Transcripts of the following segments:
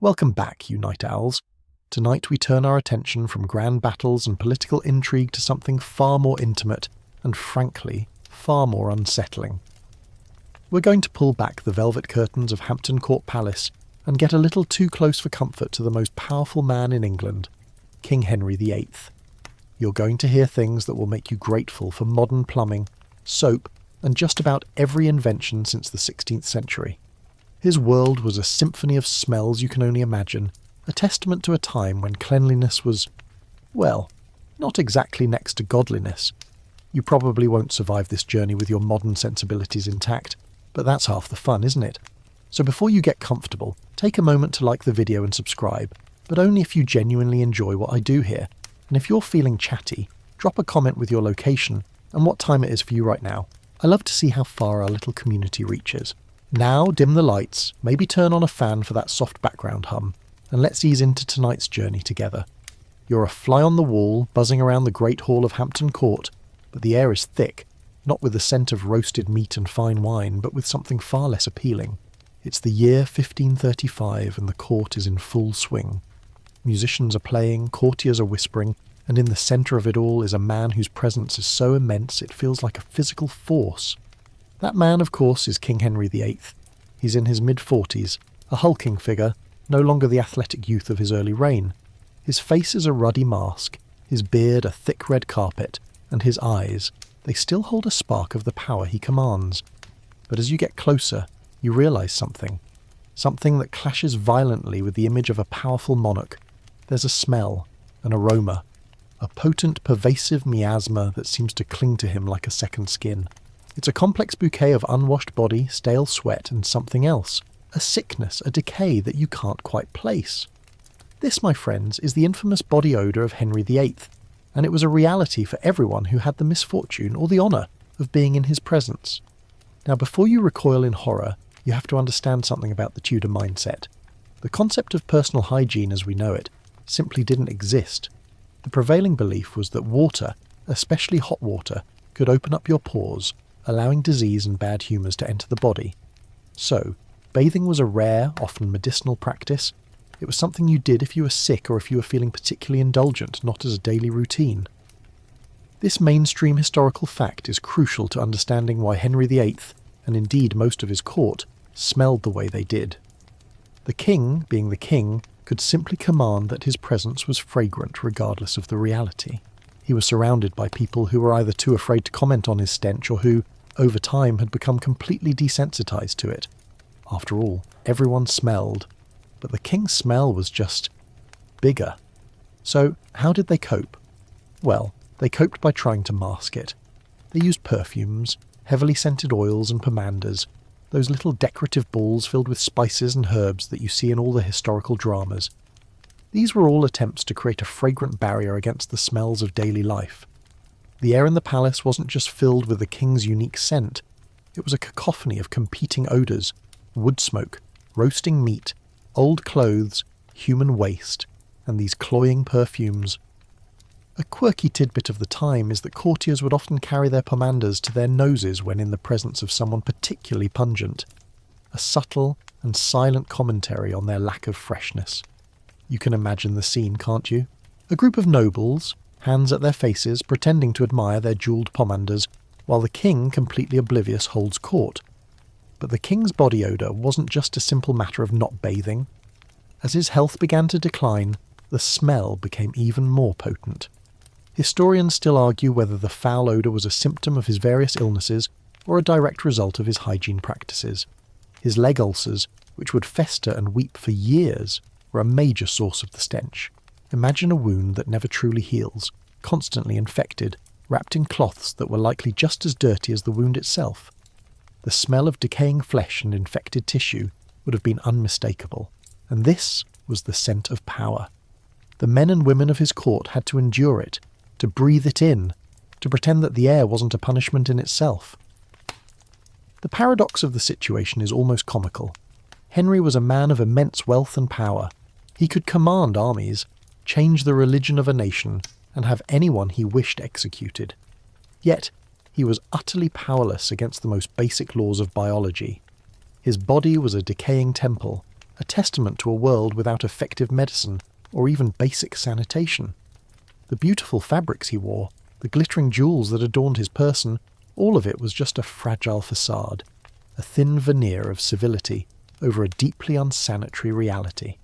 Welcome back, you night owls. Tonight we turn our attention from grand battles and political intrigue to something far more intimate and, frankly, far more unsettling. We're going to pull back the velvet curtains of Hampton Court Palace and get a little too close for comfort to the most powerful man in England, King Henry VIII. You're going to hear things that will make you grateful for modern plumbing, soap, and just about every invention since the 16th century. His world was a symphony of smells you can only imagine, a testament to a time when cleanliness was, well, not exactly next to godliness. You probably won't survive this journey with your modern sensibilities intact, but that's half the fun, isn't it? So before you get comfortable, take a moment to like the video and subscribe, but only if you genuinely enjoy what I do here. And if you're feeling chatty, drop a comment with your location and what time it is for you right now. I love to see how far our little community reaches. Now dim the lights, maybe turn on a fan for that soft background hum, and let's ease into tonight's journey together. You're a fly on the wall, buzzing around the great hall of Hampton Court, but the air is thick, not with the scent of roasted meat and fine wine, but with something far less appealing. It's the year 1535 and the court is in full swing. Musicians are playing, courtiers are whispering, and in the centre of it all is a man whose presence is so immense it feels like a physical force. That man, of course, is King Henry VIII. He's in his mid-40s, a hulking figure, no longer the athletic youth of his early reign. His face is a ruddy mask, his beard a thick red carpet, and his eyes, they still hold a spark of the power he commands. But as you get closer, you realise something. Something that clashes violently with the image of a powerful monarch. There's a smell, an aroma, a potent, pervasive miasma that seems to cling to him like a second skin. It's a complex bouquet of unwashed body, stale sweat, and something else. A sickness, a decay that you can't quite place. This, my friends, is the infamous body odour of Henry VIII, and it was a reality for everyone who had the misfortune or the honour of being in his presence. Now, before you recoil in horror, you have to understand something about the Tudor mindset. The concept of personal hygiene as we know it simply didn't exist. The prevailing belief was that water, especially hot water, could open up your pores, allowing disease and bad humours to enter the body. So, bathing was a rare, often medicinal practice. It was something you did if you were sick or if you were feeling particularly indulgent, not as a daily routine. This mainstream historical fact is crucial to understanding why Henry VIII, and indeed most of his court, smelled the way they did. The king, being the king, could simply command that his presence was fragrant regardless of the reality. He was surrounded by people who were either too afraid to comment on his stench or who, over time, had become completely desensitized to it. After all, everyone smelled, but the king's smell was just bigger. So, how did they cope? Well, they coped by trying to mask it. They used perfumes, heavily scented oils and pomanders, those little decorative balls filled with spices and herbs that you see in all the historical dramas. These were all attempts to create a fragrant barrier against the smells of daily life. The air in the palace wasn't just filled with the king's unique scent. It was a cacophony of competing odours, wood smoke, roasting meat, old clothes, human waste, and these cloying perfumes. A quirky tidbit of the time is that courtiers would often carry their pomanders to their noses when in the presence of someone particularly pungent. A subtle and silent commentary on their lack of freshness. You can imagine the scene, can't you? A group of nobles, hands at their faces, pretending to admire their jewelled pomanders, while the king, completely oblivious, holds court. But the king's body odour wasn't just a simple matter of not bathing. As his health began to decline, the smell became even more potent. Historians still argue whether the foul odour was a symptom of his various illnesses or a direct result of his hygiene practices. His leg ulcers, which would fester and weep for years, were a major source of the stench. Imagine a wound that never truly heals, constantly infected, wrapped in cloths that were likely just as dirty as the wound itself. The smell of decaying flesh and infected tissue would have been unmistakable, and this was the scent of power. The men and women of his court had to endure it, to breathe it in, to pretend that the air wasn't a punishment in itself. The paradox of the situation is almost comical. Henry was a man of immense wealth and power. He could command armies, change the religion of a nation, and have anyone he wished executed. Yet, he was utterly powerless against the most basic laws of biology. His body was a decaying temple, a testament to a world without effective medicine or even basic sanitation. The beautiful fabrics he wore, the glittering jewels that adorned his person, all of it was just a fragile facade, a thin veneer of civility over a deeply unsanitary reality.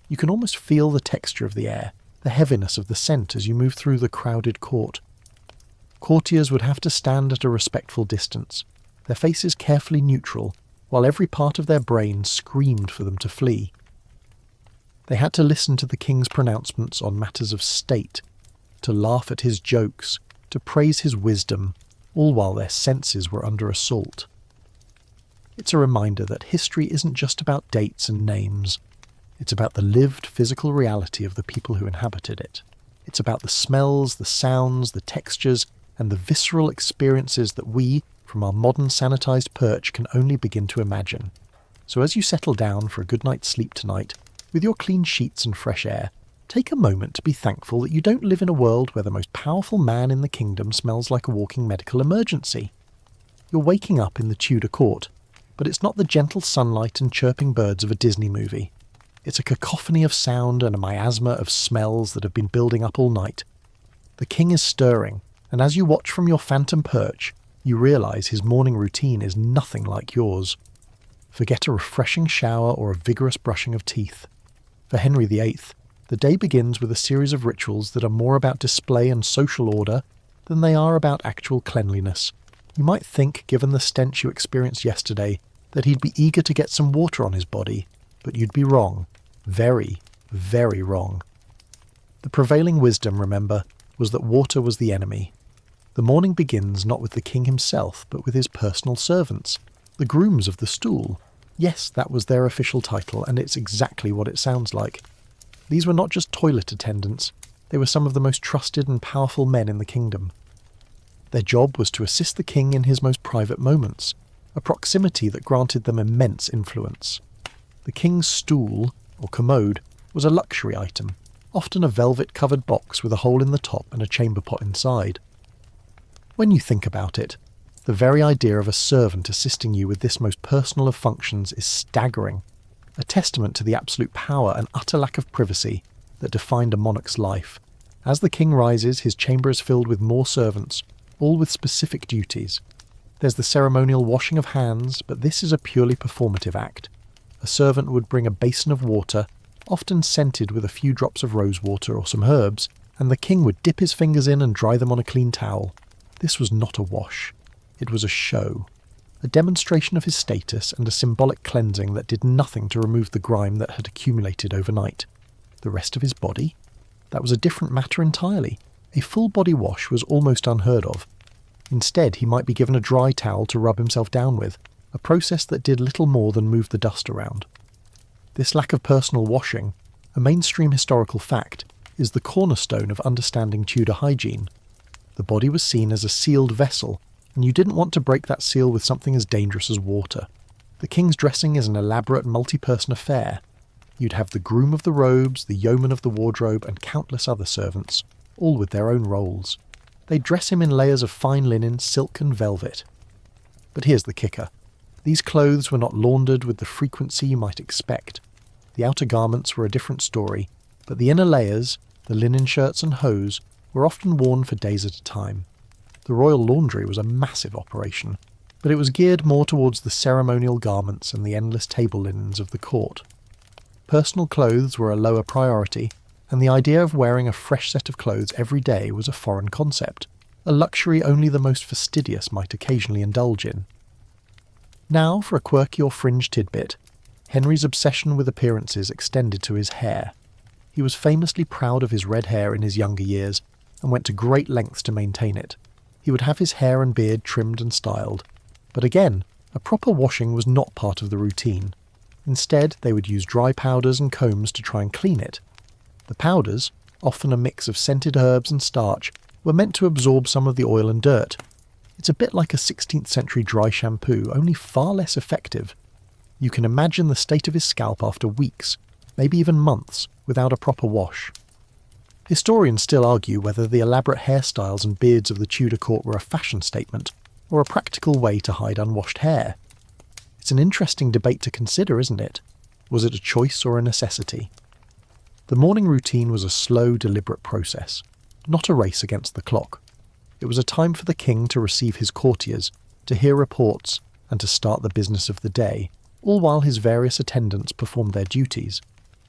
You can almost feel the texture of the air, the heaviness of the scent as you move through the crowded court. Courtiers would have to stand at a respectful distance, their faces carefully neutral, while every part of their brain screamed for them to flee. They had to listen to the king's pronouncements on matters of state, to laugh at his jokes, to praise his wisdom, all while their senses were under assault. It's a reminder that history isn't just about dates and names. It's about the lived physical reality of the people who inhabited it. It's about the smells, the sounds, the textures, and the visceral experiences that we, from our modern sanitized perch, can only begin to imagine. So as you settle down for a good night's sleep tonight, with your clean sheets and fresh air, take a moment to be thankful that you don't live in a world where the most powerful man in the kingdom smells like a walking medical emergency. You're waking up in the Tudor court, but it's not the gentle sunlight and chirping birds of a Disney movie. It's a cacophony of sound and a miasma of smells that have been building up all night. The king is stirring, and as you watch from your phantom perch, you realise his morning routine is nothing like yours. Forget a refreshing shower or a vigorous brushing of teeth. For Henry VIII, the day begins with a series of rituals that are more about display and social order than they are about actual cleanliness. You might think, given the stench you experienced yesterday, that he'd be eager to get some water on his body, but you'd be wrong. Very, very wrong. The prevailing wisdom, remember, was that water was the enemy. The morning begins not with the king himself, but with his personal servants, the grooms of the stool. Yes, that was their official title, and it's exactly what it sounds like. These were not just toilet attendants, they were some of the most trusted and powerful men in the kingdom. Their job was to assist the king in his most private moments, a proximity that granted them immense influence. The king's stool, or commode, was a luxury item, often a velvet-covered box with a hole in the top and a chamber pot inside. When you think about it, the very idea of a servant assisting you with this most personal of functions is staggering, a testament to the absolute power and utter lack of privacy that defined a monarch's life. As the king rises, his chamber is filled with more servants, all with specific duties. There's the ceremonial washing of hands, but this is a purely performative act. A servant would bring a basin of water, often scented with a few drops of rose water or some herbs, and the king would dip his fingers in and dry them on a clean towel. This was not a wash. It was a show. A demonstration of his status and a symbolic cleansing that did nothing to remove the grime that had accumulated overnight. The rest of his body? That was a different matter entirely. A full body wash was almost unheard of. Instead, he might be given a dry towel to rub himself down with, a process that did little more than move the dust around. This lack of personal washing, a mainstream historical fact, is the cornerstone of understanding Tudor hygiene. The body was seen as a sealed vessel, and you didn't want to break that seal with something as dangerous as water. The king's dressing is an elaborate multi-person affair. You'd have the groom of the robes, the yeoman of the wardrobe, and countless other servants, all with their own roles. They'd dress him in layers of fine linen, silk and velvet. But here's the kicker. These clothes were not laundered with the frequency you might expect. The outer garments were a different story, but the inner layers, the linen shirts and hose, were often worn for days at a time. The royal laundry was a massive operation, but it was geared more towards the ceremonial garments and the endless table linens of the court. Personal clothes were a lower priority, and the idea of wearing a fresh set of clothes every day was a foreign concept, a luxury only the most fastidious might occasionally indulge in. Now, for a quirky or fringe tidbit, Henry's obsession with appearances extended to his hair. He was famously proud of his red hair in his younger years, and went to great lengths to maintain it. He would have his hair and beard trimmed and styled. But again, a proper washing was not part of the routine. Instead, they would use dry powders and combs to try and clean it. The powders, often a mix of scented herbs and starch, were meant to absorb some of the oil and dirt. It's a bit like a 16th century dry shampoo, only far less effective. You can imagine the state of his scalp after weeks, maybe even months, without a proper wash. Historians still argue whether the elaborate hairstyles and beards of the Tudor court were a fashion statement, or a practical way to hide unwashed hair. It's an interesting debate to consider, isn't it? Was it a choice or a necessity? The morning routine was a slow, deliberate process, not a race against the clock. It was a time for the king to receive his courtiers, to hear reports, and to start the business of the day, all while his various attendants performed their duties.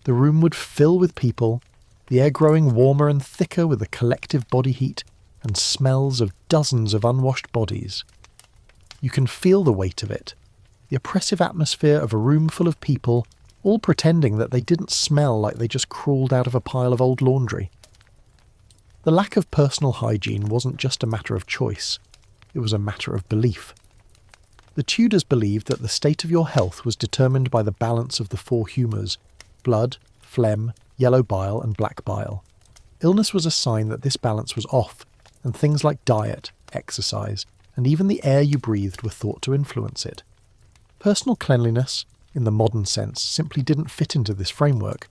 The room would fill with people, the air growing warmer and thicker with the collective body heat and smells of dozens of unwashed bodies. You can feel the weight of it, the oppressive atmosphere of a room full of people, all pretending that they didn't smell like they just crawled out of a pile of old laundry. The lack of personal hygiene wasn't just a matter of choice, it was a matter of belief. The Tudors believed that the state of your health was determined by the balance of the four humours: blood, phlegm, yellow bile and black bile. Illness was a sign that this balance was off, and things like diet, exercise, and even the air you breathed were thought to influence it. Personal cleanliness, in the modern sense, simply didn't fit into this framework.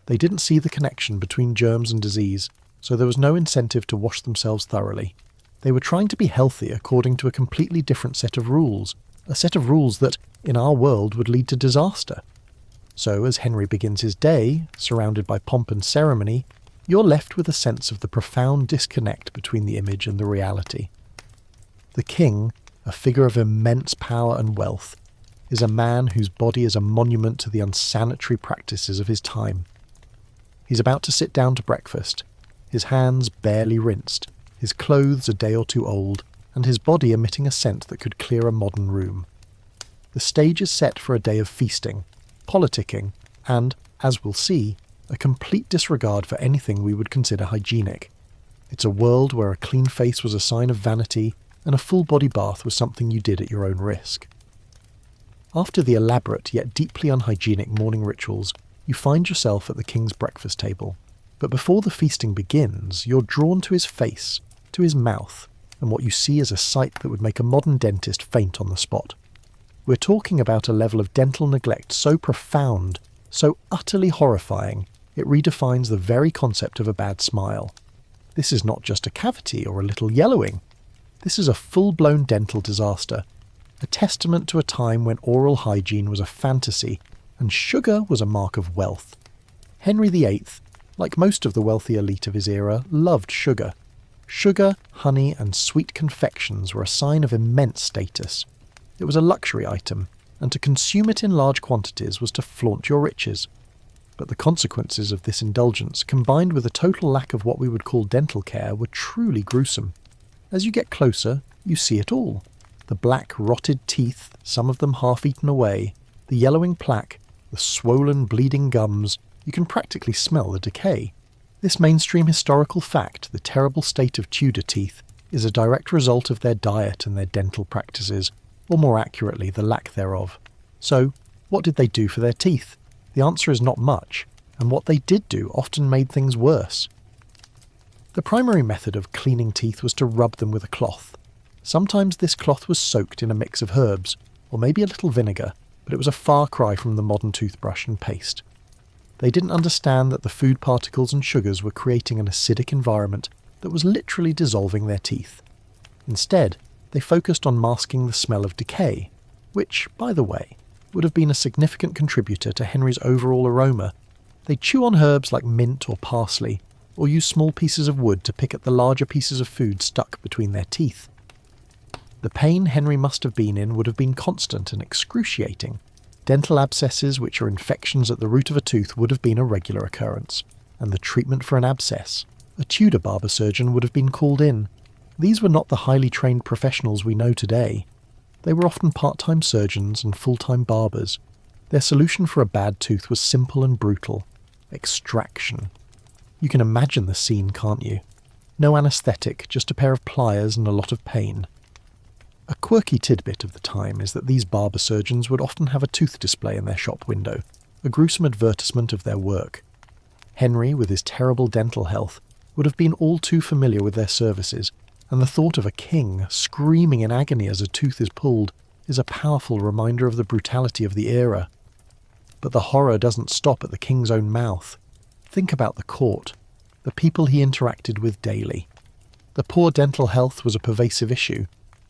They didn't see the connection between germs and disease, so there was no incentive to wash themselves thoroughly. They were trying to be healthy according to a completely different set of rules, a set of rules that, in our world, would lead to disaster. So, as Henry begins his day, surrounded by pomp and ceremony, you're left with a sense of the profound disconnect between the image and the reality. The king, a figure of immense power and wealth, is a man whose body is a monument to the unsanitary practices of his time. He's about to sit down to breakfast, his hands barely rinsed, his clothes a day or two old, and his body emitting a scent that could clear a modern room. The stage is set for a day of feasting, politicking, and, as we'll see, a complete disregard for anything we would consider hygienic. It's a world where a clean face was a sign of vanity, and a full body bath was something you did at your own risk. After the elaborate yet deeply unhygienic morning rituals, you find yourself at the king's breakfast table. But before the feasting begins, you're drawn to his face, to his mouth, and what you see is a sight that would make a modern dentist faint on the spot. We're talking about a level of dental neglect so profound, so utterly horrifying, it redefines the very concept of a bad smile. This is not just a cavity or a little yellowing. This is a full-blown dental disaster, a testament to a time when oral hygiene was a fantasy and sugar was a mark of wealth. Henry VIII, like most of the wealthy elite of his era, loved sugar. Sugar, honey, and sweet confections were a sign of immense status. It was a luxury item, and to consume it in large quantities was to flaunt your riches. But the consequences of this indulgence, combined with a total lack of what we would call dental care, were truly gruesome. As you get closer, you see it all. The black, rotted teeth, some of them half-eaten away, the yellowing plaque, the swollen, bleeding gums. You can practically smell the decay. This mainstream historical fact, the terrible state of Tudor teeth, is a direct result of their diet and their dental practices, or more accurately, the lack thereof. So, what did they do for their teeth? The answer is not much, and what they did do often made things worse. The primary method of cleaning teeth was to rub them with a cloth. Sometimes this cloth was soaked in a mix of herbs, or maybe a little vinegar, but it was a far cry from the modern toothbrush and paste. They didn't understand that the food particles and sugars were creating an acidic environment that was literally dissolving their teeth. Instead, they focused on masking the smell of decay, which, by the way, would have been a significant contributor to Henry's overall aroma. They chew on herbs like mint or parsley, or use small pieces of wood to pick at the larger pieces of food stuck between their teeth. The pain Henry must have been in would have been constant and excruciating. Dental abscesses, which are infections at the root of a tooth, would have been a regular occurrence, and the treatment for an abscess. A Tudor barber surgeon would have been called in. These were not the highly trained professionals we know today. They were often part-time surgeons and full-time barbers. Their solution for a bad tooth was simple and brutal: extraction. You can imagine the scene, can't you? No anaesthetic, just a pair of pliers and a lot of pain. A quirky tidbit of the time is that these barber surgeons would often have a tooth display in their shop window, a gruesome advertisement of their work. Henry, with his terrible dental health, would have been all too familiar with their services, and the thought of a king screaming in agony as a tooth is pulled is a powerful reminder of the brutality of the era. But the horror doesn't stop at the king's own mouth. Think about the court, the people he interacted with daily. The poor dental health was a pervasive issue.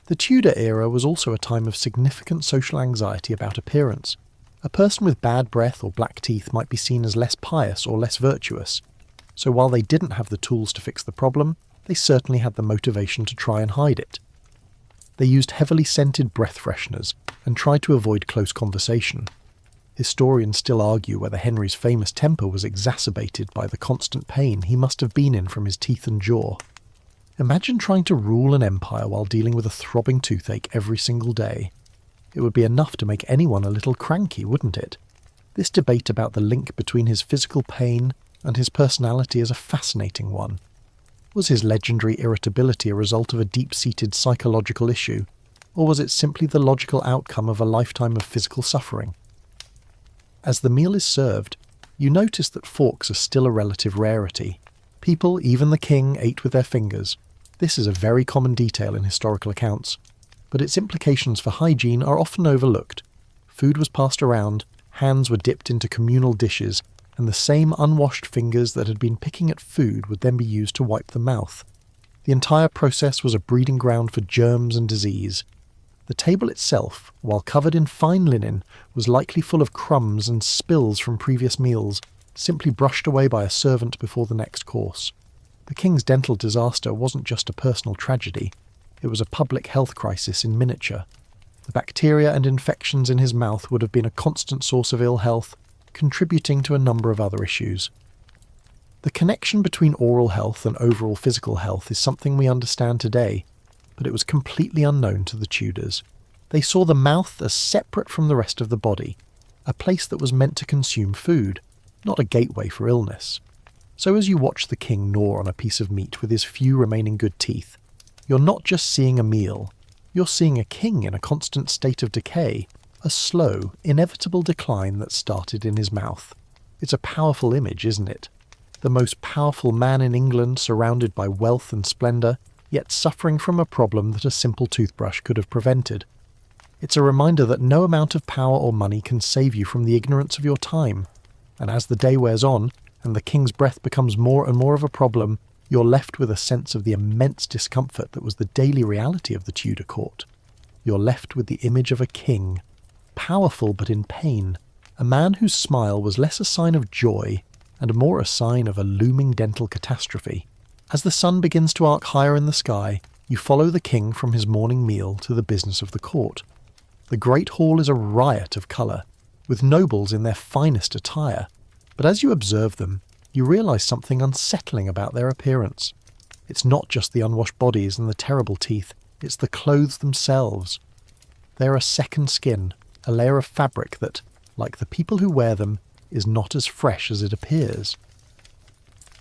The Tudor era was also a time of significant social anxiety about appearance. A person with bad breath or black teeth might be seen as less pious or less virtuous, so while they didn't have the tools to fix the problem, they certainly had the motivation to try and hide it. They used heavily scented breath fresheners and tried to avoid close conversation. Historians still argue whether Henry's famous temper was exacerbated by the constant pain he must have been in from his teeth and jaw. Imagine trying to rule an empire while dealing with a throbbing toothache every single day. It would be enough to make anyone a little cranky, wouldn't it? This debate about the link between his physical pain and his personality is a fascinating one. Was his legendary irritability a result of a deep-seated psychological issue, or was it simply the logical outcome of a lifetime of physical suffering? As the meal is served, you notice that forks are still a relative rarity. People, even the king, ate with their fingers. This is a very common detail in historical accounts, but its implications for hygiene are often overlooked. Food was passed around, hands were dipped into communal dishes, and the same unwashed fingers that had been picking at food would then be used to wipe the mouth. The entire process was a breeding ground for germs and disease. The table itself, while covered in fine linen, was likely full of crumbs and spills from previous meals, simply brushed away by a servant before the next course. The king's dental disaster wasn't just a personal tragedy, it was a public health crisis in miniature. The bacteria and infections in his mouth would have been a constant source of ill health, contributing to a number of other issues. The connection between oral health and overall physical health is something we understand today, but it was completely unknown to the Tudors. They saw the mouth as separate from the rest of the body, a place that was meant to consume food, not a gateway for illness. So as you watch the king gnaw on a piece of meat with his few remaining good teeth, you're not just seeing a meal, you're seeing a king in a constant state of decay, a slow, inevitable decline that started in his mouth. It's a powerful image, isn't it? The most powerful man in England surrounded by wealth and splendour, yet suffering from a problem that a simple toothbrush could have prevented. It's a reminder that no amount of power or money can save you from the ignorance of your time. And as the day wears on, and the king's breath becomes more and more of a problem, you're left with a sense of the immense discomfort that was the daily reality of the Tudor court. You're left with the image of a king, powerful but in pain, a man whose smile was less a sign of joy and more a sign of a looming dental catastrophe. As the sun begins to arc higher in the sky, you follow the king from his morning meal to the business of the court. The great hall is a riot of colour, with nobles in their finest attire, but as you observe them, you realise something unsettling about their appearance. It's not just the unwashed bodies and the terrible teeth, it's the clothes themselves. They're a second skin, a layer of fabric that, like the people who wear them, is not as fresh as it appears.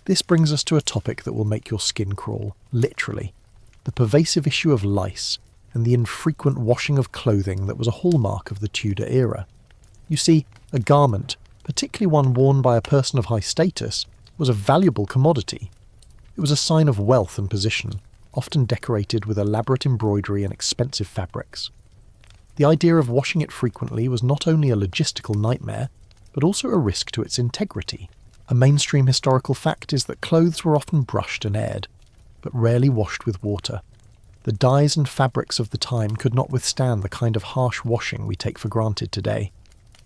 This brings us to a topic that will make your skin crawl, literally. The pervasive issue of lice, and the infrequent washing of clothing that was a hallmark of the Tudor era. You see, a garment, particularly one worn by a person of high status, was a valuable commodity. It was a sign of wealth and position, often decorated with elaborate embroidery and expensive fabrics. The idea of washing it frequently was not only a logistical nightmare, but also a risk to its integrity. A mainstream historical fact is that clothes were often brushed and aired, but rarely washed with water. The dyes and fabrics of the time could not withstand the kind of harsh washing we take for granted today.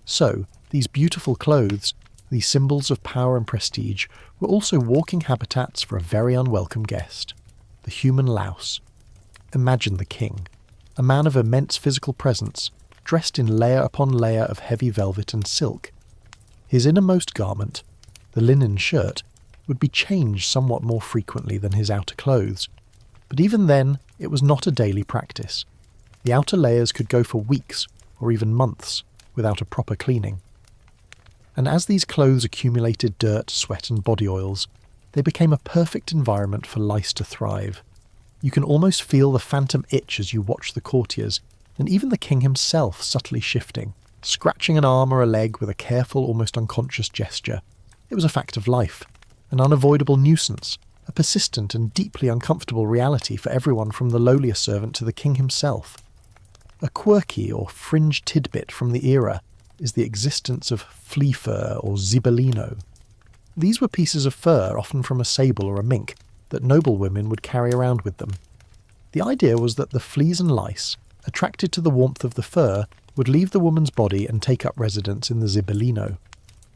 So, these beautiful clothes, these symbols of power and prestige, were also walking habitats for a very unwelcome guest, the human louse. Imagine the king, a man of immense physical presence, dressed in layer upon layer of heavy velvet and silk. His innermost garment, the linen shirt, would be changed somewhat more frequently than his outer clothes, but even then it was not a daily practice. The outer layers could go for weeks or even months without a proper cleaning. And as these clothes accumulated dirt, sweat and body oils, they became a perfect environment for lice to thrive. You can almost feel the phantom itch as you watch the courtiers, and even the king himself subtly shifting, scratching an arm or a leg with a careful, almost unconscious gesture. It was a fact of life, an unavoidable nuisance, a persistent and deeply uncomfortable reality for everyone from the lowliest servant to the king himself. A quirky or fringe tidbit from the era is the existence of flea fur or zibellino. These were pieces of fur, often from a sable or a mink, that noblewomen would carry around with them. The idea was that the fleas and lice, attracted to the warmth of the fur, would leave the woman's body and take up residence in the Zibellino.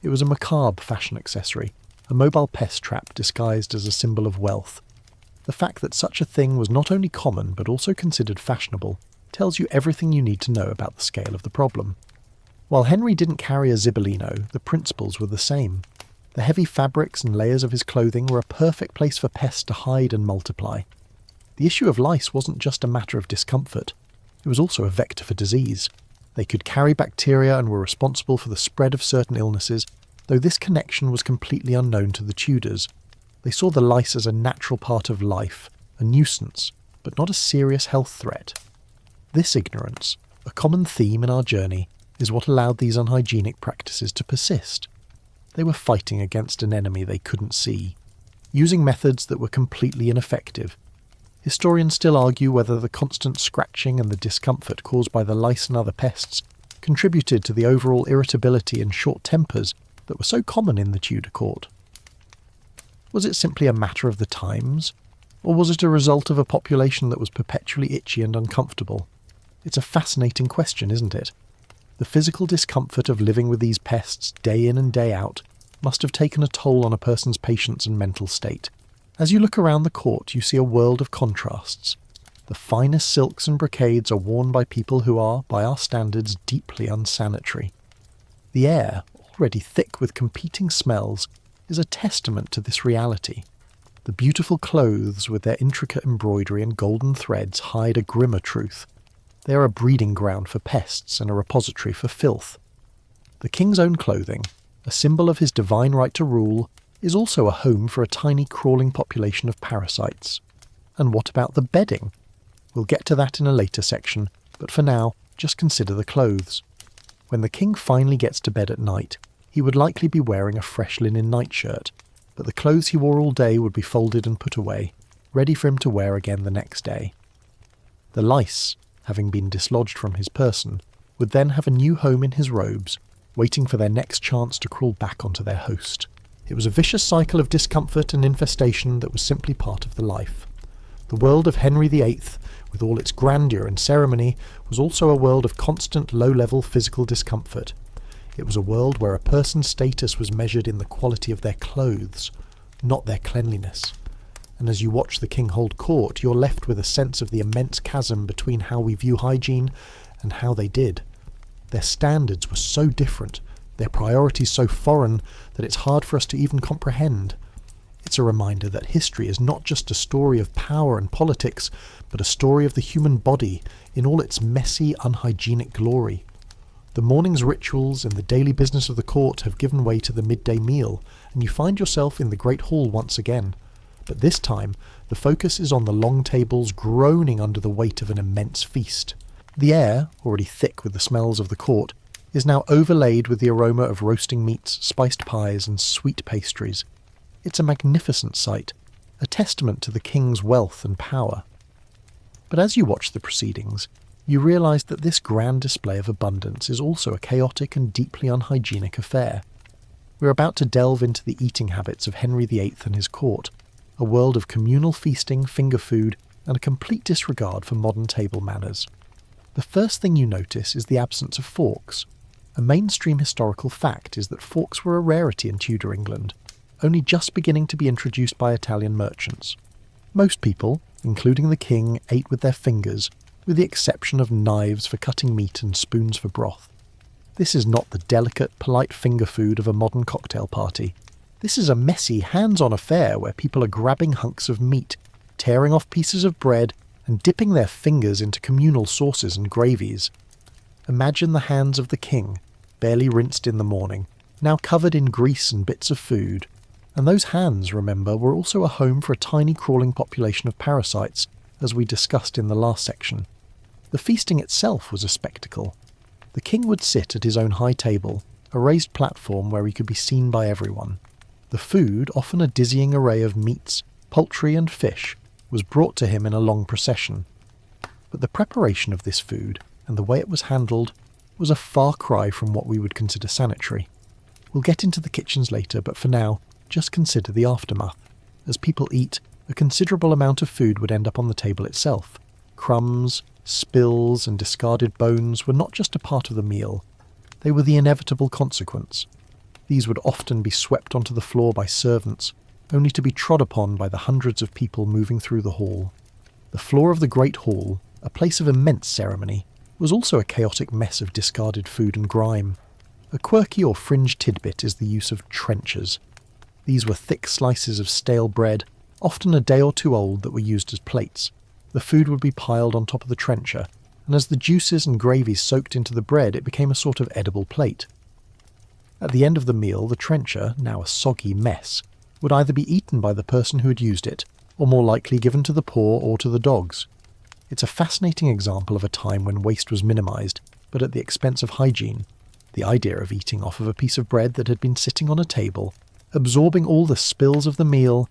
It was a macabre fashion accessory, a mobile pest trap disguised as a symbol of wealth. The fact that such a thing was not only common but also considered fashionable tells you everything you need to know about the scale of the problem. While Henry didn't carry a Zibellino, the principles were the same. The heavy fabrics and layers of his clothing were a perfect place for pests to hide and multiply. The issue of lice wasn't just a matter of discomfort, it was also a vector for disease. They could carry bacteria and were responsible for the spread of certain illnesses, though this connection was completely unknown to the Tudors. They saw the lice as a natural part of life, a nuisance, but not a serious health threat. This ignorance, a common theme in our journey, is what allowed these unhygienic practices to persist. They were fighting against an enemy they couldn't see, using methods that were completely ineffective. Historians still argue whether the constant scratching and the discomfort caused by the lice and other pests contributed to the overall irritability and short tempers that were so common in the Tudor court. Was it simply a matter of the times, or was it a result of a population that was perpetually itchy and uncomfortable? It's a fascinating question, isn't it? The physical discomfort of living with these pests day in and day out must have taken a toll on a person's patience and mental state. As you look around the court, you see a world of contrasts. The finest silks and brocades are worn by people who are, by our standards, deeply unsanitary. The air, already thick with competing smells, is a testament to this reality. The beautiful clothes with their intricate embroidery and golden threads hide a grimmer truth. They are a breeding ground for pests and a repository for filth. The king's own clothing, a symbol of his divine right to rule, is also a home for a tiny crawling population of parasites. And what about the bedding? We'll get to that in a later section, but for now, just consider the clothes. When the king finally gets to bed at night, he would likely be wearing a fresh linen nightshirt, but the clothes he wore all day would be folded and put away, ready for him to wear again the next day. The lice, having been dislodged from his person, would then have a new home in his robes, waiting for their next chance to crawl back onto their host. It was a vicious cycle of discomfort and infestation that was simply part of the life. The world of Henry VIII, with all its grandeur and ceremony, was also a world of constant low-level physical discomfort. It was a world where a person's status was measured in the quality of their clothes, not their cleanliness. And as you watch the king hold court, you're left with a sense of the immense chasm between how we view hygiene and how they did. Their standards were so different, their priorities so foreign, that it's hard for us to even comprehend. It's a reminder that history is not just a story of power and politics, but a story of the human body in all its messy, unhygienic glory. The morning's rituals and the daily business of the court have given way to the midday meal, and you find yourself in the great hall once again. But this time, the focus is on the long tables groaning under the weight of an immense feast. The air, already thick with the smells of the court, is now overlaid with the aroma of roasting meats, spiced pies, and sweet pastries. It's a magnificent sight, a testament to the king's wealth and power. But as you watch the proceedings, you realise that this grand display of abundance is also a chaotic and deeply unhygienic affair. We're about to delve into the eating habits of Henry VIII and his court, a world of communal feasting, finger food, and a complete disregard for modern table manners. The first thing you notice is the absence of forks. A mainstream historical fact is that forks were a rarity in Tudor England, only just beginning to be introduced by Italian merchants. Most people, including the king, ate with their fingers, with the exception of knives for cutting meat and spoons for broth. This is not the delicate, polite finger food of a modern cocktail party. This is a messy, hands-on affair where people are grabbing hunks of meat, tearing off pieces of bread, and dipping their fingers into communal sauces and gravies. Imagine the hands of the king, barely rinsed in the morning, now covered in grease and bits of food. And those hands, remember, were also a home for a tiny crawling population of parasites, as we discussed in the last section. The feasting itself was a spectacle. The king would sit at his own high table, a raised platform where he could be seen by everyone. The food, often a dizzying array of meats, poultry and fish, was brought to him in a long procession. But the preparation of this food, and the way it was handled, was a far cry from what we would consider sanitary. We'll get into the kitchens later, but for now, just consider the aftermath. As people eat, a considerable amount of food would end up on the table itself. Crumbs, Spills and discarded bones were not just a part of the meal, they were the inevitable consequence. These would often be swept onto the floor by servants, only to be trod upon by the hundreds of people moving through the hall. The floor of the Great Hall, a place of immense ceremony, was also a chaotic mess of discarded food and grime. A quirky or fringe tidbit is the use of trenchers. These were thick slices of stale bread, often a day or two old, that were used as plates. The food would be piled on top of the trencher, and as the juices and gravies soaked into the bread, it became a sort of edible plate. At the end of the meal, the trencher, now a soggy mess, would either be eaten by the person who had used it, or more likely given to the poor or to the dogs. It's a fascinating example of a time when waste was minimised, but at the expense of hygiene. The idea of eating off of a piece of bread that had been sitting on a table, absorbing all the spills of the meal,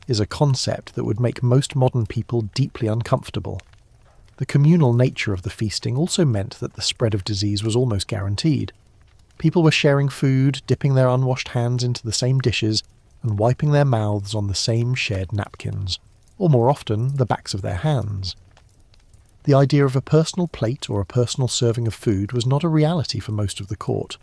is a concept that would make most modern people deeply uncomfortable. The communal nature of the feasting also meant that the spread of disease was almost guaranteed. People were sharing food, dipping their unwashed hands into the same dishes, and wiping their mouths on the same shared napkins, or more often, the backs of their hands. The idea of a personal plate or a personal serving of food was not a reality for most of the court.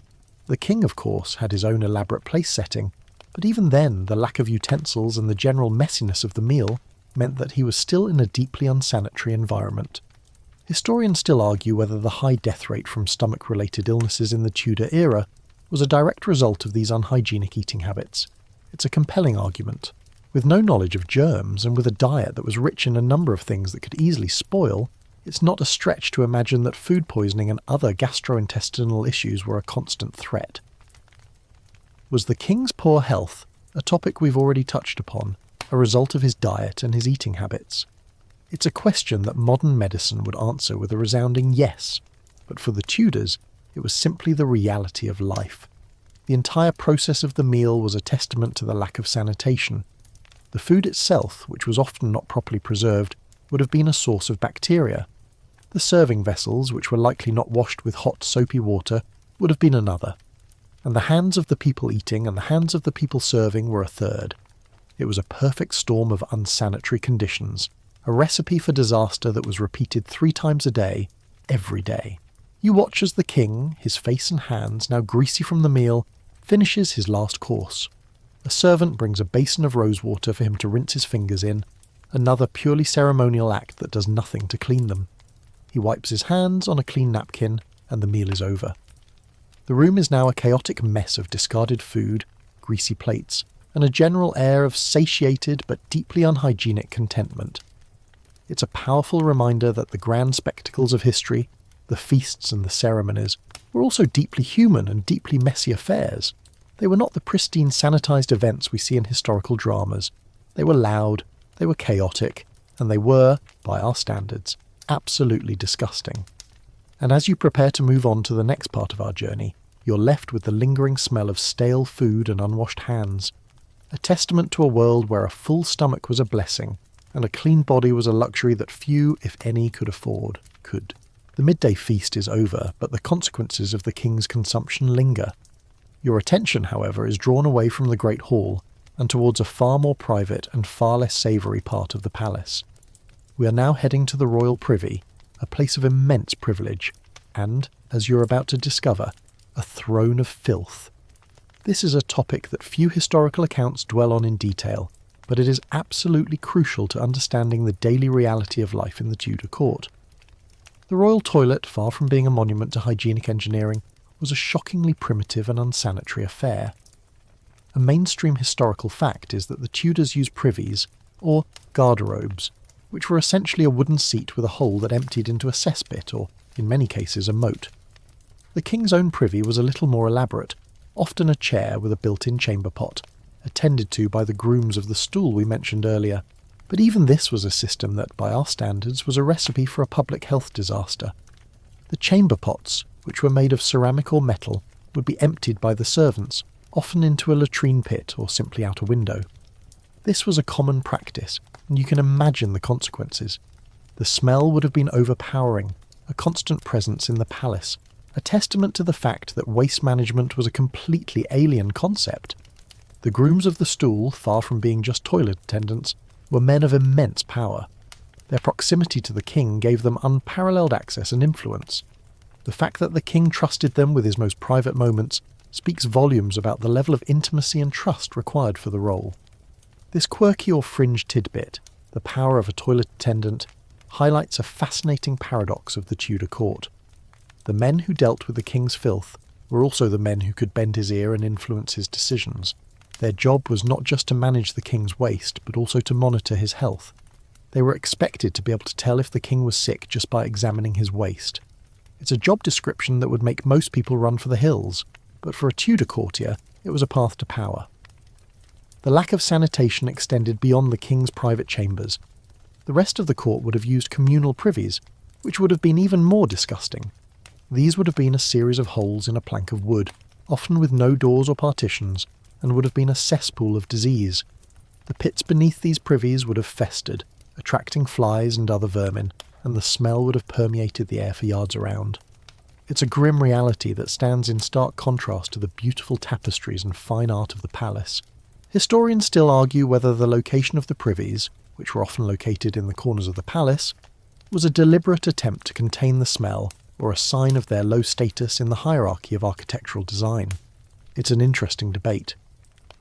The king, of course, had his own elaborate place setting, but even then the lack of utensils and the general messiness of the meal meant that he was still in a deeply unsanitary environment. Historians still argue whether the high death rate from stomach-related illnesses in the Tudor era was a direct result of these unhygienic eating habits. It's a compelling argument. With no knowledge of germs and with a diet that was rich in a number of things that could easily spoil, it's not a stretch to imagine that food poisoning and other gastrointestinal issues were a constant threat. Was the king's poor health, a topic we've already touched upon, a result of his diet and his eating habits? It's a question that modern medicine would answer with a resounding yes, but for the Tudors, it was simply the reality of life. The entire process of the meal was a testament to the lack of sanitation. The food itself, which was often not properly preserved, would have been a source of bacteria. The serving vessels, which were likely not washed with hot, soapy water, would have been another. And the hands of the people eating and the hands of the people serving were a third. It was a perfect storm of unsanitary conditions, a recipe for disaster that was repeated 3 times a day, every day. You watch as the king, his face and hands now greasy from the meal, finishes his last course. A servant brings a basin of rosewater for him to rinse his fingers in, another purely ceremonial act that does nothing to clean them. He wipes his hands on a clean napkin, and the meal is over. The room is now a chaotic mess of discarded food, greasy plates, and a general air of satiated but deeply unhygienic contentment. It's a powerful reminder that the grand spectacles of history, the feasts and the ceremonies, were also deeply human and deeply messy affairs. They were not the pristine, sanitized events we see in historical dramas. They were loud, they were chaotic, and they were, by our standards, absolutely disgusting. And as you prepare to move on to the next part of our journey, you're left with the lingering smell of stale food and unwashed hands, a testament to a world where a full stomach was a blessing, and a clean body was a luxury that few, if any, could afford. The midday feast is over, but the consequences of the king's consumption linger. Your attention, however, is drawn away from the Great Hall and towards a far more private and far less savoury part of the palace. We are now heading to the royal privy, a place of immense privilege, and, as you're about to discover, a throne of filth. This is a topic that few historical accounts dwell on in detail, but it is absolutely crucial to understanding the daily reality of life in the Tudor court. The royal toilet, far from being a monument to hygienic engineering, was a shockingly primitive and unsanitary affair. A mainstream historical fact is that the Tudors used privies, or garderobes, which were essentially a wooden seat with a hole that emptied into a cesspit or, in many cases, a moat. The king's own privy was a little more elaborate, often a chair with a built-in chamber pot, attended to by the grooms of the stool we mentioned earlier, but even this was a system that, by our standards, was a recipe for a public health disaster. The chamber pots, which were made of ceramic or metal, would be emptied by the servants, often into a latrine pit or simply out a window. This was a common practice, and you can imagine the consequences. The smell would have been overpowering, a constant presence in the palace, a testament to the fact that waste management was a completely alien concept. The grooms of the stool, far from being just toilet attendants, were men of immense power. Their proximity to the king gave them unparalleled access and influence. The fact that the king trusted them with his most private moments speaks volumes about the level of intimacy and trust required for the role. This quirky or fringe tidbit, the power of a toilet attendant, highlights a fascinating paradox of the Tudor court. The men who dealt with the king's filth were also the men who could bend his ear and influence his decisions. Their job was not just to manage the king's waste, but also to monitor his health. They were expected to be able to tell if the king was sick just by examining his waste. It's a job description that would make most people run for the hills, but for a Tudor courtier, it was a path to power. The lack of sanitation extended beyond the king's private chambers. The rest of the court would have used communal privies, which would have been even more disgusting. These would have been a series of holes in a plank of wood, often with no doors or partitions, and would have been a cesspool of disease. The pits beneath these privies would have festered, attracting flies and other vermin, and the smell would have permeated the air for yards around. It's a grim reality that stands in stark contrast to the beautiful tapestries and fine art of the palace. Historians still argue whether the location of the privies, which were often located in the corners of the palace, was a deliberate attempt to contain the smell or a sign of their low status in the hierarchy of architectural design. It's an interesting debate.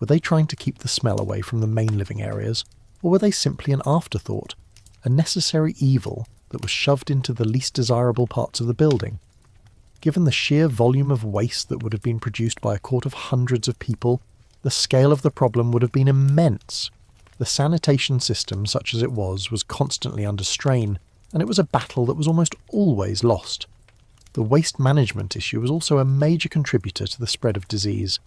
Were they trying to keep the smell away from the main living areas, or were they simply an afterthought, a necessary evil that was shoved into the least desirable parts of the building? Given the sheer volume of waste that would have been produced by a court of hundreds of people, the scale of the problem would have been immense. The sanitation system, such as it was constantly under strain, and it was a battle that was almost always lost. The waste management issue was also a major contributor to the spread of disease.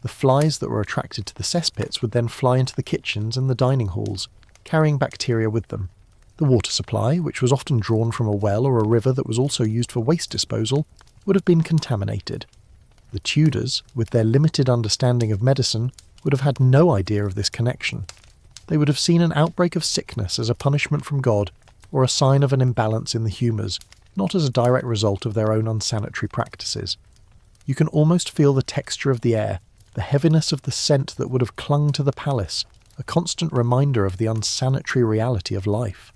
The flies that were attracted to the cesspits would then fly into the kitchens and the dining halls, carrying bacteria with them. The water supply, which was often drawn from a well or a river that was also used for waste disposal, would have been contaminated. The Tudors, with their limited understanding of medicine, would have had no idea of this connection. They would have seen an outbreak of sickness as a punishment from God, or a sign of an imbalance in the humours, not as a direct result of their own unsanitary practices. You can almost feel the texture of the air, the heaviness of the scent that would have clung to the palace, a constant reminder of the unsanitary reality of life.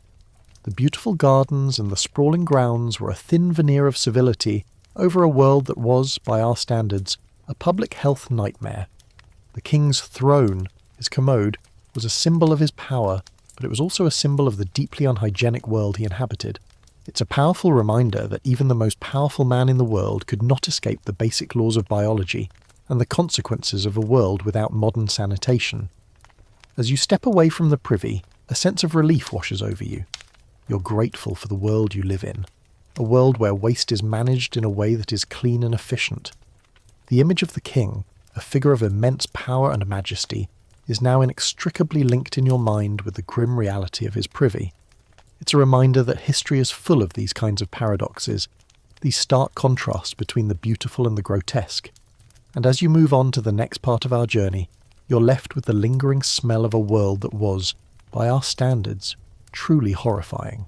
The beautiful gardens and the sprawling grounds were a thin veneer of civility over a world that was, by our standards, a public health nightmare. The king's throne, his commode, was a symbol of his power, but it was also a symbol of the deeply unhygienic world he inhabited. It's a powerful reminder that even the most powerful man in the world could not escape the basic laws of biology and the consequences of a world without modern sanitation. As you step away from the privy, a sense of relief washes over you. You're grateful for the world you live in, a world where waste is managed in a way that is clean and efficient. The image of the king, a figure of immense power and majesty, is now inextricably linked in your mind with the grim reality of his privy. It's a reminder that history is full of these kinds of paradoxes, these stark contrasts between the beautiful and the grotesque. And as you move on to the next part of our journey, you're left with the lingering smell of a world that was, by our standards, truly horrifying.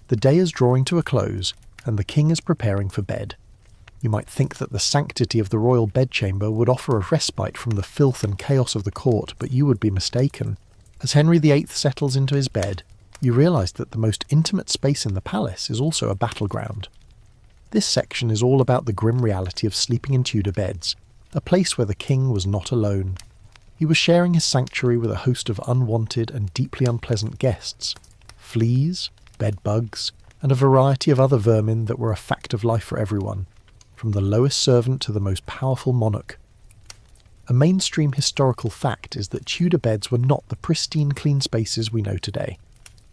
The day is drawing to a close, and the king is preparing for bed. You might think that the sanctity of the royal bedchamber would offer a respite from the filth and chaos of the court, but you would be mistaken. As Henry VIII settles into his bed, you realise that the most intimate space in the palace is also a battleground. This section is all about the grim reality of sleeping in Tudor beds, a place where the king was not alone. He was sharing his sanctuary with a host of unwanted and deeply unpleasant guests, fleas, bedbugs, and a variety of other vermin that were a fact of life for everyone, from the lowest servant to the most powerful monarch. A mainstream historical fact is that Tudor beds were not the pristine clean spaces we know today.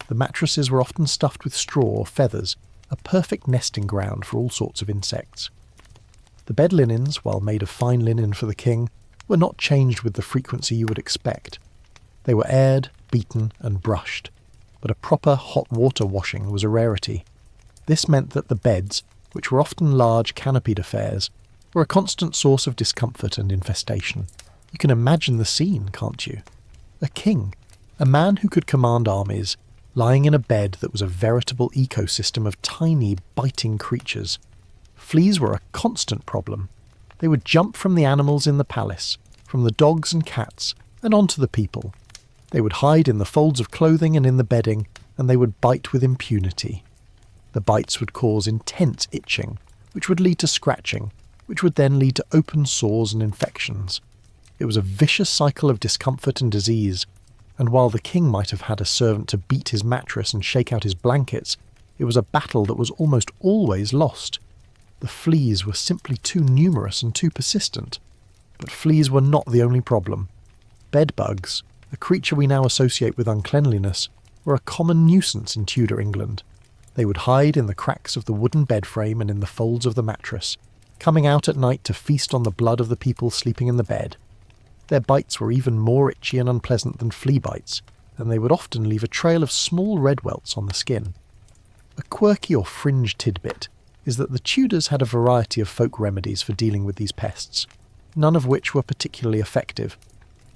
The mattresses were often stuffed with straw or feathers, a perfect nesting ground for all sorts of insects. The bed linens, while made of fine linen for the king, were not changed with the frequency you would expect. They were aired, beaten, and brushed, but a proper hot water washing was a rarity. This meant that the beds, which were often large canopied affairs, were a constant source of discomfort and infestation. You can imagine the scene, can't you? A king, a man who could command armies, lying in a bed that was a veritable ecosystem of tiny, biting creatures. Fleas were a constant problem. They would jump from the animals in the palace, from the dogs and cats, and onto the people. They would hide in the folds of clothing and in the bedding, and they would bite with impunity. The bites would cause intense itching, which would lead to scratching, which would then lead to open sores and infections. It was a vicious cycle of discomfort and disease, and while the king might have had a servant to beat his mattress and shake out his blankets, it was a battle that was almost always lost. The fleas were simply too numerous and too persistent. But fleas were not the only problem. Bedbugs, a creature we now associate with uncleanliness, were a common nuisance in Tudor England. They would hide in the cracks of the wooden bed frame and in the folds of the mattress, coming out at night to feast on the blood of the people sleeping in the bed. Their bites were even more itchy and unpleasant than flea bites, and they would often leave a trail of small red welts on the skin. A quirky or fringe tidbit is that the Tudors had a variety of folk remedies for dealing with these pests, none of which were particularly effective.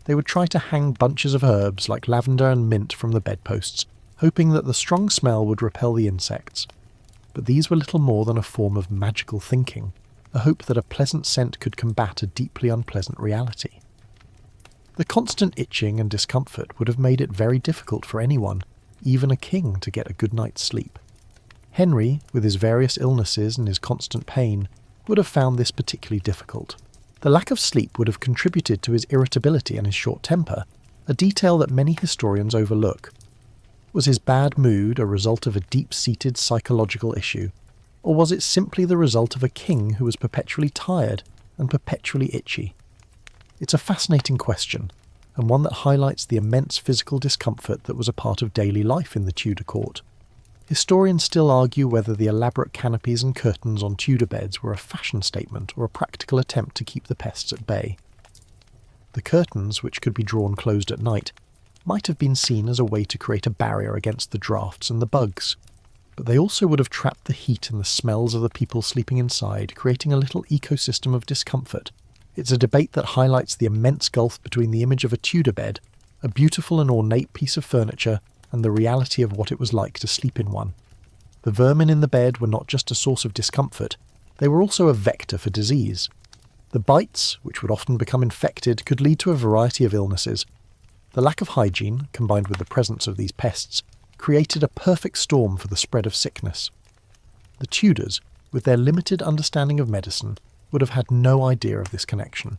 They would try to hang bunches of herbs like lavender and mint from the bedposts, hoping that the strong smell would repel the insects. But these were little more than a form of magical thinking, a hope that a pleasant scent could combat a deeply unpleasant reality. The constant itching and discomfort would have made it very difficult for anyone, even a king, to get a good night's sleep. Henry, with his various illnesses and his constant pain, would have found this particularly difficult. The lack of sleep would have contributed to his irritability and his short temper, a detail that many historians overlook. Was his bad mood a result of a deep-seated psychological issue, or was it simply the result of a king who was perpetually tired and perpetually itchy? It's a fascinating question, and one that highlights the immense physical discomfort that was a part of daily life in the Tudor court. Historians still argue whether the elaborate canopies and curtains on Tudor beds were a fashion statement or a practical attempt to keep the pests at bay. The curtains, which could be drawn closed at night, might have been seen as a way to create a barrier against the drafts and the bugs, but they also would have trapped the heat and the smells of the people sleeping inside, creating a little ecosystem of discomfort. It's a debate that highlights the immense gulf between the image of a Tudor bed, a beautiful and ornate piece of furniture, and the reality of what it was like to sleep in one. The vermin in the bed were not just a source of discomfort, they were also a vector for disease. The bites, which would often become infected, could lead to a variety of illnesses. The lack of hygiene, combined with the presence of these pests, created a perfect storm for the spread of sickness. The Tudors, with their limited understanding of medicine, would have had no idea of this connection.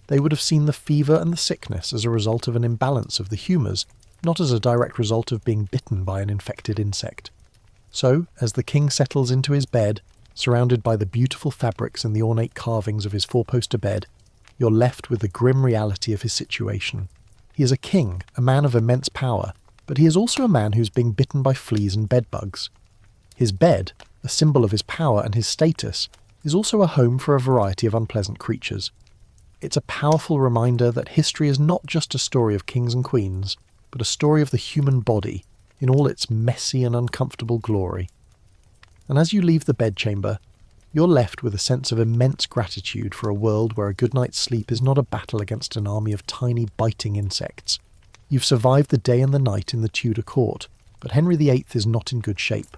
They would have seen the fever and the sickness as a result of an imbalance of the humours, not as a direct result of being bitten by an infected insect. So, as the king settles into his bed, surrounded by the beautiful fabrics and the ornate carvings of his four-poster bed, you're left with the grim reality of his situation. He is a king, a man of immense power, but he is also a man who's being bitten by fleas and bedbugs. His bed, a symbol of his power and his status, is also a home for a variety of unpleasant creatures. It's a powerful reminder that history is not just a story of kings and queens, but a story of the human body in all its messy and uncomfortable glory. And as you leave the bedchamber, you're left with a sense of immense gratitude for a world where a good night's sleep is not a battle against an army of tiny biting insects. You've survived the day and the night in the Tudor court, but Henry VIII is not in good shape.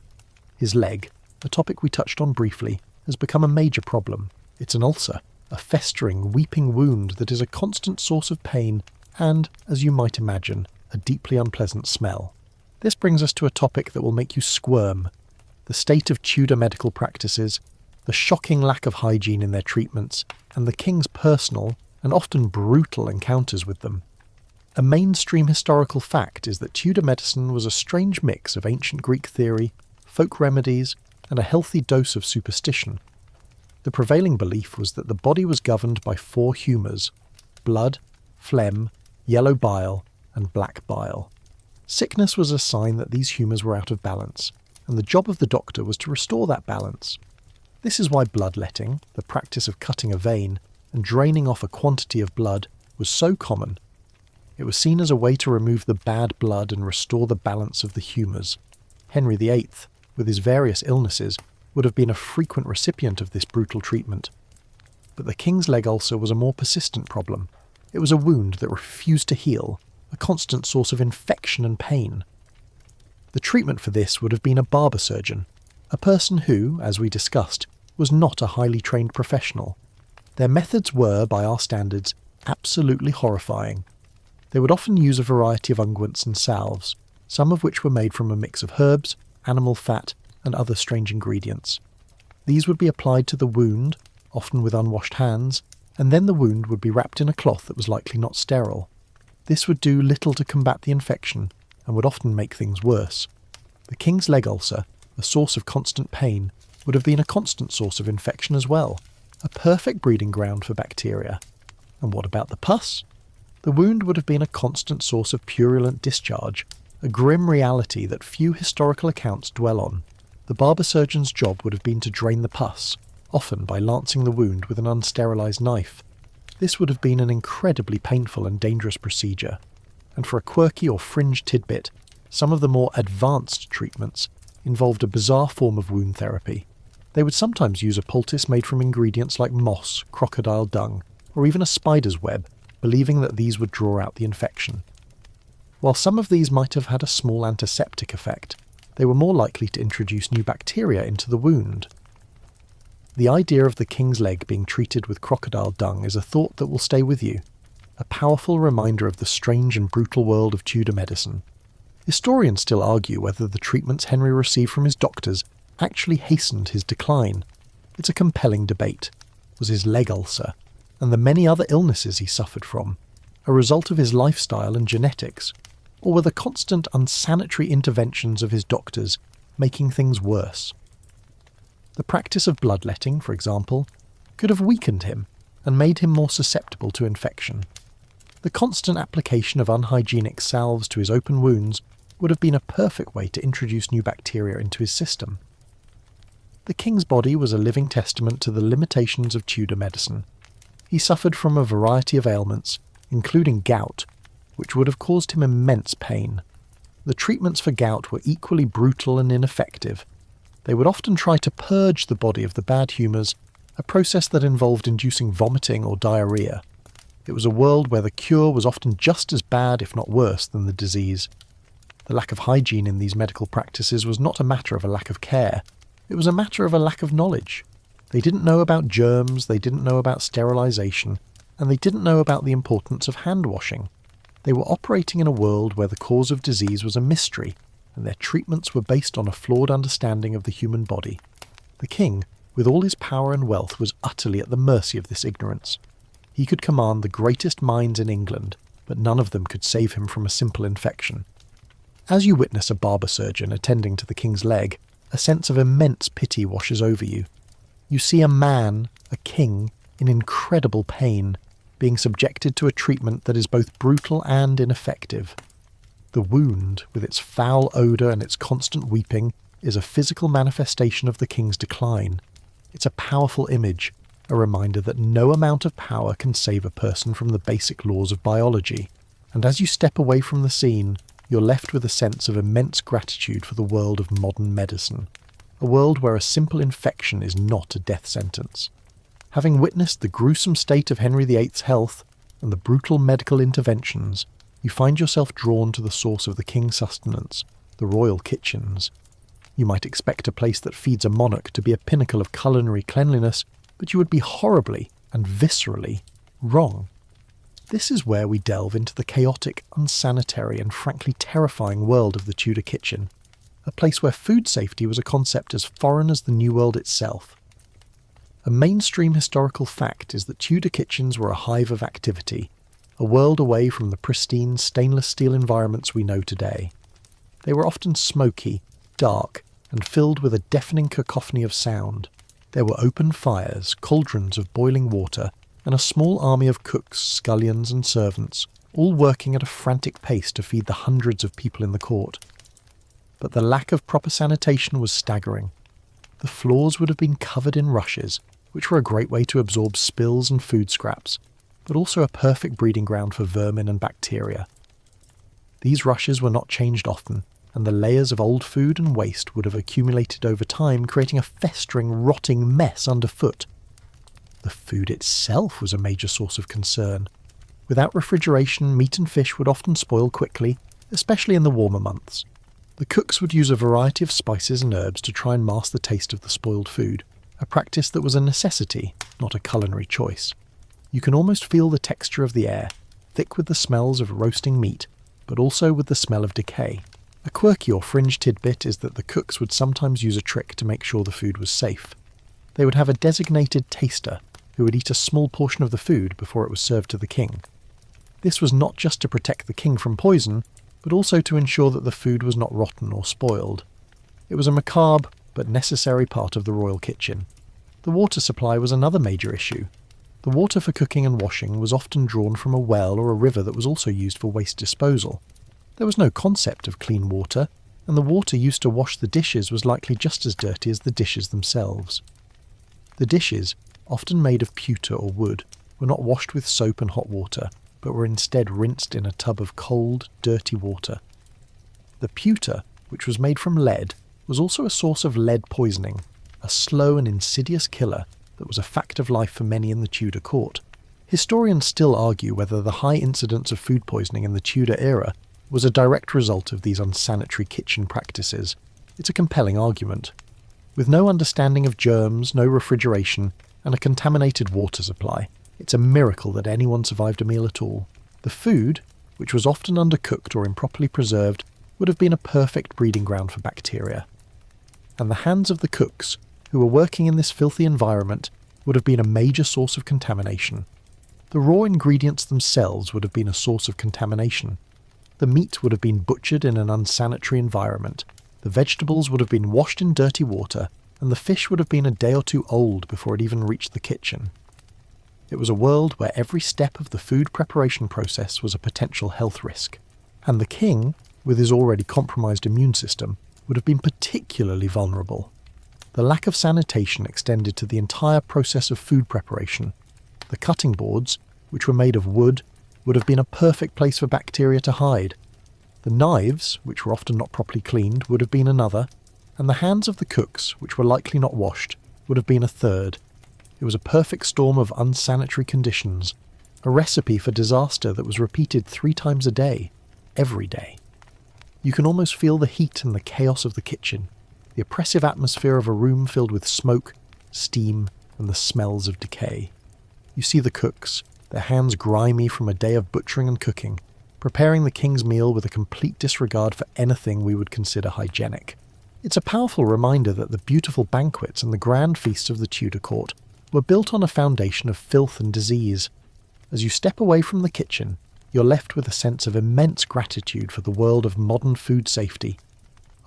His leg, a topic we touched on briefly, has become a major problem. It's an ulcer, a festering, weeping wound that is a constant source of pain and, as you might imagine, a deeply unpleasant smell. This brings us to a topic that will make you squirm: the state of Tudor medical practices, the shocking lack of hygiene in their treatments, and the king's personal and often brutal encounters with them. A mainstream historical fact is that Tudor medicine was a strange mix of ancient Greek theory, folk remedies, and a healthy dose of superstition. The prevailing belief was that the body was governed by four humours: blood, phlegm, yellow bile, and black bile. Sickness was a sign that these humours were out of balance, and the job of the doctor was to restore that balance. This is why bloodletting, the practice of cutting a vein and draining off a quantity of blood, was so common. It was seen as a way to remove the bad blood and restore the balance of the humours. Henry VIII, with his various illnesses, would have been a frequent recipient of this brutal treatment. But the king's leg ulcer was a more persistent problem. It was a wound that refused to heal, a constant source of infection and pain. The treatment for this would have been a barber surgeon, a person who, as we discussed, was not a highly trained professional. Their methods were, by our standards, absolutely horrifying. They would often use a variety of unguents and salves, some of which were made from a mix of herbs, animal fat, and other strange ingredients. These would be applied to the wound, often with unwashed hands, and then the wound would be wrapped in a cloth that was likely not sterile. This would do little to combat the infection, and would often make things worse. The king's leg ulcer, a source of constant pain, would have been a constant source of infection as well, a perfect breeding ground for bacteria. And what about the pus? The wound would have been a constant source of purulent discharge, a grim reality that few historical accounts dwell on. The barber surgeon's job would have been to drain the pus, often by lancing the wound with an unsterilised knife. This would have been an incredibly painful and dangerous procedure. And for a quirky or fringe tidbit, some of the more advanced treatments involved a bizarre form of wound therapy. They would sometimes use a poultice made from ingredients like moss, crocodile dung, or even a spider's web, believing that these would draw out the infection. While some of these might have had a small antiseptic effect, they were more likely to introduce new bacteria into the wound. The idea of the king's leg being treated with crocodile dung is a thought that will stay with you, a powerful reminder of the strange and brutal world of Tudor medicine. Historians still argue whether the treatments Henry received from his doctors actually hastened his decline. It's a compelling debate. Was his leg ulcer, and the many other illnesses he suffered from, a result of his lifestyle and genetics, or were the constant unsanitary interventions of his doctors making things worse? The practice of bloodletting, for example, could have weakened him and made him more susceptible to infection. The constant application of unhygienic salves to his open wounds would have been a perfect way to introduce new bacteria into his system. The king's body was a living testament to the limitations of Tudor medicine. He suffered from a variety of ailments, including gout, which would have caused him immense pain. The treatments for gout were equally brutal and ineffective. They would often try to purge the body of the bad humours, a process that involved inducing vomiting or diarrhoea. It was a world where the cure was often just as bad, if not worse, than the disease. The lack of hygiene in these medical practices was not a matter of a lack of care. It was a matter of a lack of knowledge. They didn't know about germs, they didn't know about sterilisation, and they didn't know about the importance of hand washing. They were operating in a world where the cause of disease was a mystery, and their treatments were based on a flawed understanding of the human body. The king, with all his power and wealth, was utterly at the mercy of this ignorance. He could command the greatest minds in England, but none of them could save him from a simple infection. As you witness a barber surgeon attending to the king's leg, a sense of immense pity washes over you. You see a man, a king, in incredible pain, being subjected to a treatment that is both brutal and ineffective. The wound, with its foul odour and its constant weeping, is a physical manifestation of the king's decline. It's a powerful image, a reminder that no amount of power can save a person from the basic laws of biology. And as you step away from the scene, you're left with a sense of immense gratitude for the world of modern medicine, a world where a simple infection is not a death sentence. Having witnessed the gruesome state of Henry VIII's health and the brutal medical interventions, you find yourself drawn to the source of the king's sustenance, the royal kitchens. You might expect a place that feeds a monarch to be a pinnacle of culinary cleanliness, but you would be horribly and viscerally wrong. This is where we delve into the chaotic, unsanitary and frankly terrifying world of the Tudor kitchen, a place where food safety was a concept as foreign as the New World itself. A mainstream historical fact is that Tudor kitchens were a hive of activity, a world away from the pristine stainless steel environments we know today. They were often smoky, dark, and filled with a deafening cacophony of sound. There were open fires, cauldrons of boiling water, and a small army of cooks, scullions and servants, all working at a frantic pace to feed the hundreds of people in the court. But the lack of proper sanitation was staggering. The floors would have been covered in rushes, which were a great way to absorb spills and food scraps, but also a perfect breeding ground for vermin and bacteria. These rushes were not changed often, and the layers of old food and waste would have accumulated over time, creating a festering, rotting mess underfoot. The food itself was a major source of concern. Without refrigeration, meat and fish would often spoil quickly, especially in the warmer months. The cooks would use a variety of spices and herbs to try and mask the taste of the spoiled food, a practice that was a necessity, not a culinary choice. You can almost feel the texture of the air, thick with the smells of roasting meat, but also with the smell of decay. A quirky or fringe tidbit is that the cooks would sometimes use a trick to make sure the food was safe. They would have a designated taster who would eat a small portion of the food before it was served to the king. This was not just to protect the king from poison, but also to ensure that the food was not rotten or spoiled. It was a macabre but necessary part of the royal kitchen. The water supply was another major issue. The water for cooking and washing was often drawn from a well or a river that was also used for waste disposal. There was no concept of clean water, and the water used to wash the dishes was likely just as dirty as the dishes themselves. The dishes, often made of pewter or wood, were not washed with soap and hot water, but were instead rinsed in a tub of cold, dirty water. The pewter, which was made from lead, was also a source of lead poisoning, a slow and insidious killer that was a fact of life for many in the Tudor court. Historians still argue whether the high incidence of food poisoning in the Tudor era was a direct result of these unsanitary kitchen practices. It's a compelling argument. With no understanding of germs, no refrigeration, and a contaminated water supply, it's a miracle that anyone survived a meal at all. The food, which was often undercooked or improperly preserved, would have been a perfect breeding ground for bacteria. And the hands of the cooks, who were working in this filthy environment, would have been a major source of contamination. The raw ingredients themselves would have been a source of contamination. The meat would have been butchered in an unsanitary environment, the vegetables would have been washed in dirty water, and the fish would have been a day or two old before it even reached the kitchen. It was a world where every step of the food preparation process was a potential health risk. And the king, with his already compromised immune system, would have been particularly vulnerable. The lack of sanitation extended to the entire process of food preparation. The cutting boards, which were made of wood, would have been a perfect place for bacteria to hide. The knives, which were often not properly cleaned, would have been another, and the hands of the cooks, which were likely not washed, would have been a third. It was a perfect storm of unsanitary conditions, a recipe for disaster that was repeated 3 times a day, every day. You can almost feel the heat and the chaos of the kitchen, the oppressive atmosphere of a room filled with smoke, steam, and the smells of decay. You see the cooks, their hands grimy from a day of butchering and cooking, preparing the king's meal with a complete disregard for anything we would consider hygienic. It's a powerful reminder that the beautiful banquets and the grand feasts of the Tudor court were built on a foundation of filth and disease. As you step away from the kitchen, you're left with a sense of immense gratitude for the world of modern food safety,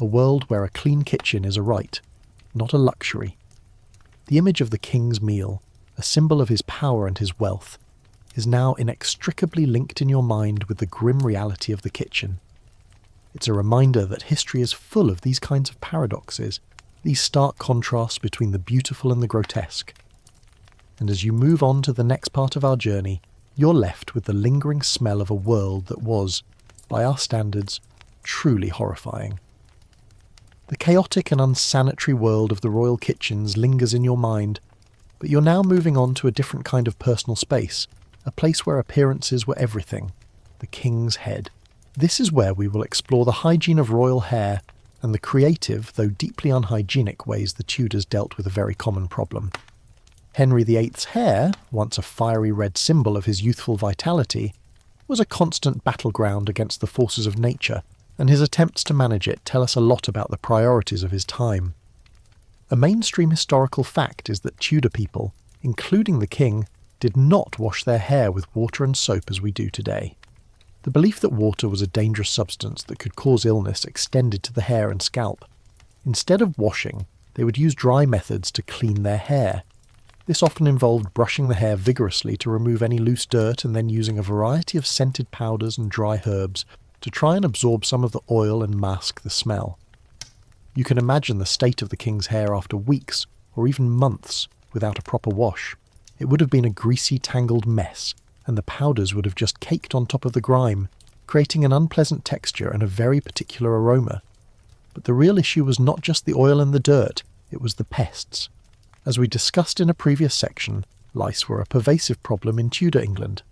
a world where a clean kitchen is a right, not a luxury. The image of the king's meal, a symbol of his power and his wealth, is now inextricably linked in your mind with the grim reality of the kitchen. It's a reminder that history is full of these kinds of paradoxes, these stark contrasts between the beautiful and the grotesque. And as you move on to the next part of our journey, you're left with the lingering smell of a world that was, by our standards, truly horrifying. The chaotic and unsanitary world of the royal kitchens lingers in your mind, but you're now moving on to a different kind of personal space, a place where appearances were everything, the king's head. This is where we will explore the hygiene of royal hair and the creative, though deeply unhygienic, ways the Tudors dealt with a very common problem. Henry VIII's hair, once a fiery red symbol of his youthful vitality, was a constant battleground against the forces of nature, and his attempts to manage it tell us a lot about the priorities of his time. A mainstream historical fact is that Tudor people, including the king, did not wash their hair with water and soap as we do today. The belief that water was a dangerous substance that could cause illness extended to the hair and scalp. Instead of washing, they would use dry methods to clean their hair. This often involved brushing the hair vigorously to remove any loose dirt and then using a variety of scented powders and dry herbs to try and absorb some of the oil and mask the smell. You can imagine the state of the king's hair after weeks, or even months, without a proper wash. It would have been a greasy, tangled mess, and the powders would have just caked on top of the grime, creating an unpleasant texture and a very particular aroma. But the real issue was not just the oil and the dirt, it was the pests. As we discussed in a previous section, lice were a pervasive problem in Tudor England.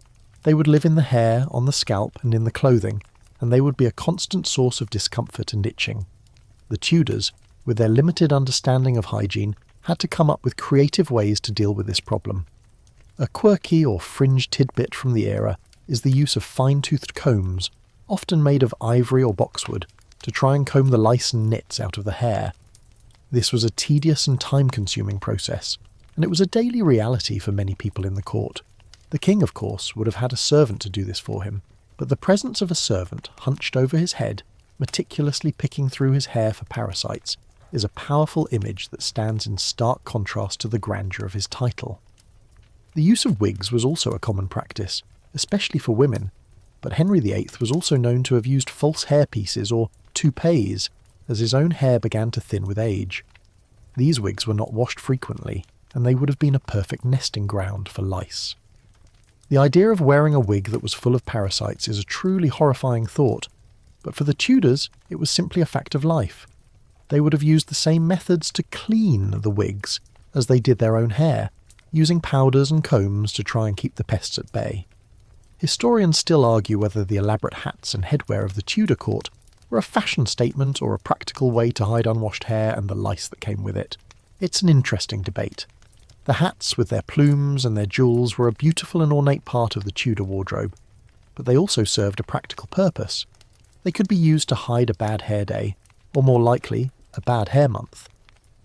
They would live in the hair, on the scalp, and in the clothing, and they would be a constant source of discomfort and itching. The Tudors, with their limited understanding of hygiene, had to come up with creative ways to deal with this problem. A quirky or fringe tidbit from the era is the use of fine-toothed combs, often made of ivory or boxwood, to try and comb the lice and nits out of the hair. This was a tedious and time-consuming process, and it was a daily reality for many people in the court. The king, of course, would have had a servant to do this for him, but the presence of a servant hunched over his head, meticulously picking through his hair for parasites, is a powerful image that stands in stark contrast to the grandeur of his title. The use of wigs was also a common practice, especially for women, but Henry VIII was also known to have used false hairpieces or toupees as his own hair began to thin with age. These wigs were not washed frequently, and they would have been a perfect nesting ground for lice. The idea of wearing a wig that was full of parasites is a truly horrifying thought, but for the Tudors it was simply a fact of life. They would have used the same methods to clean the wigs as they did their own hair, using powders and combs to try and keep the pests at bay. Historians still argue whether the elaborate hats and headwear of the Tudor court were a fashion statement or a practical way to hide unwashed hair and the lice that came with it. It's an interesting debate. The hats, with their plumes and their jewels, were a beautiful and ornate part of the Tudor wardrobe, but they also served a practical purpose. They could be used to hide a bad hair day, or more likely, a bad hair month.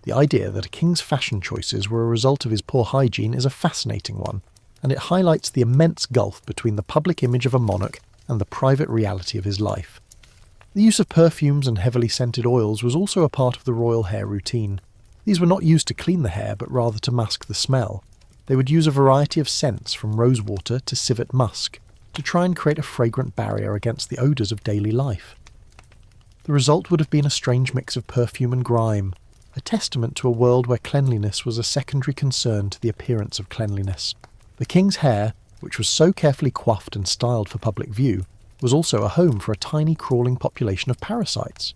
The idea that a king's fashion choices were a result of his poor hygiene is a fascinating one, and it highlights the immense gulf between the public image of a monarch and the private reality of his life. The use of perfumes and heavily scented oils was also a part of the royal hair routine. These were not used to clean the hair, but rather to mask the smell. They would use a variety of scents, from rosewater to civet musk, to try and create a fragrant barrier against the odours of daily life. The result would have been a strange mix of perfume and grime, a testament to a world where cleanliness was a secondary concern to the appearance of cleanliness. The king's hair, which was so carefully coiffed and styled for public view, was also a home for a tiny crawling population of parasites.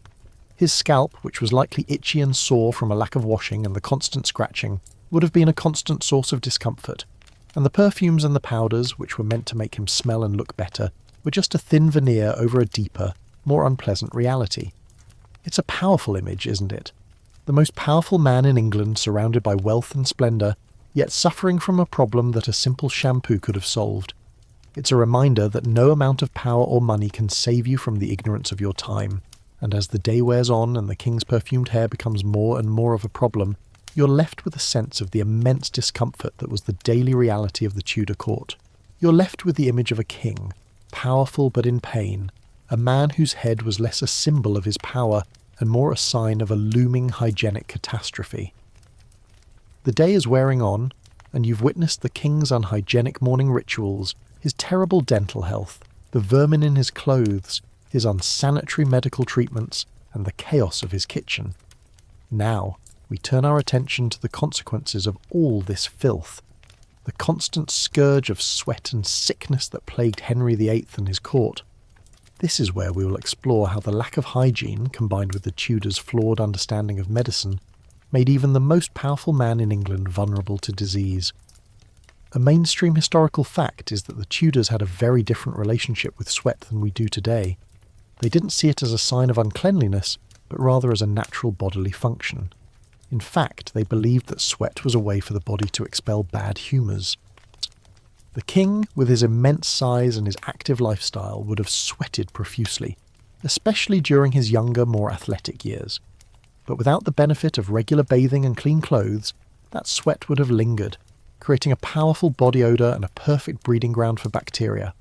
His scalp, which was likely itchy and sore from a lack of washing and the constant scratching, would have been a constant source of discomfort, and the perfumes and the powders, which were meant to make him smell and look better, were just a thin veneer over a deeper, more unpleasant reality. It's a powerful image, isn't it? The most powerful man in England, surrounded by wealth and splendour, yet suffering from a problem that a simple shampoo could have solved. It's a reminder that no amount of power or money can save you from the ignorance of your time, and as the day wears on and the king's perfumed hair becomes more and more of a problem, you're left with a sense of the immense discomfort that was the daily reality of the Tudor court. You're left with the image of a king, powerful but in pain, a man whose head was less a symbol of his power and more a sign of a looming hygienic catastrophe. The day is wearing on, and you've witnessed the king's unhygienic morning rituals, his terrible dental health, the vermin in his clothes, his unsanitary medical treatments, and the chaos of his kitchen. Now, we turn our attention to the consequences of all this filth, the constant scourge of sweat and sickness that plagued Henry VIII and his court. This is where we will explore how the lack of hygiene, combined with the Tudors' flawed understanding of medicine, made even the most powerful man in England vulnerable to disease. A mainstream historical fact is that the Tudors had a very different relationship with sweat than we do today. They didn't see it as a sign of uncleanliness, but rather as a natural bodily function. In fact, they believed that sweat was a way for the body to expel bad humours. The king, with his immense size and his active lifestyle, would have sweated profusely, especially during his younger, more athletic years. But without the benefit of regular bathing and clean clothes, that sweat would have lingered, creating a powerful body odour and a perfect breeding ground for bacteria.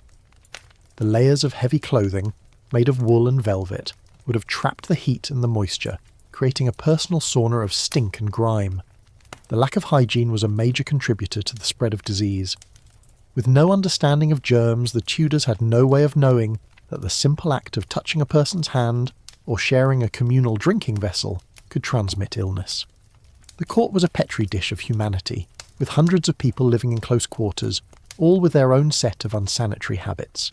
The layers of heavy clothing, made of wool and velvet, would have trapped the heat and the moisture, creating a personal sauna of stink and grime. The lack of hygiene was a major contributor to the spread of disease. With no understanding of germs, the Tudors had no way of knowing that the simple act of touching a person's hand or sharing a communal drinking vessel could transmit illness. The court was a petri dish of humanity, with hundreds of people living in close quarters, all with their own set of unsanitary habits.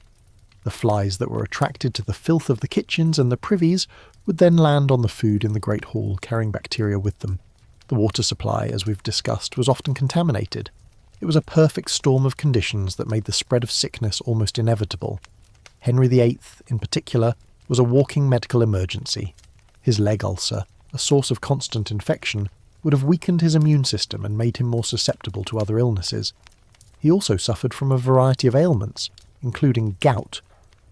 The flies that were attracted to the filth of the kitchens and the privies would then land on the food in the Great Hall, carrying bacteria with them. The water supply, as we've discussed, was often contaminated. It was a perfect storm of conditions that made the spread of sickness almost inevitable. Henry VIII, in particular, was a walking medical emergency. His leg ulcer, a source of constant infection, would have weakened his immune system and made him more susceptible to other illnesses. He also suffered from a variety of ailments, including gout,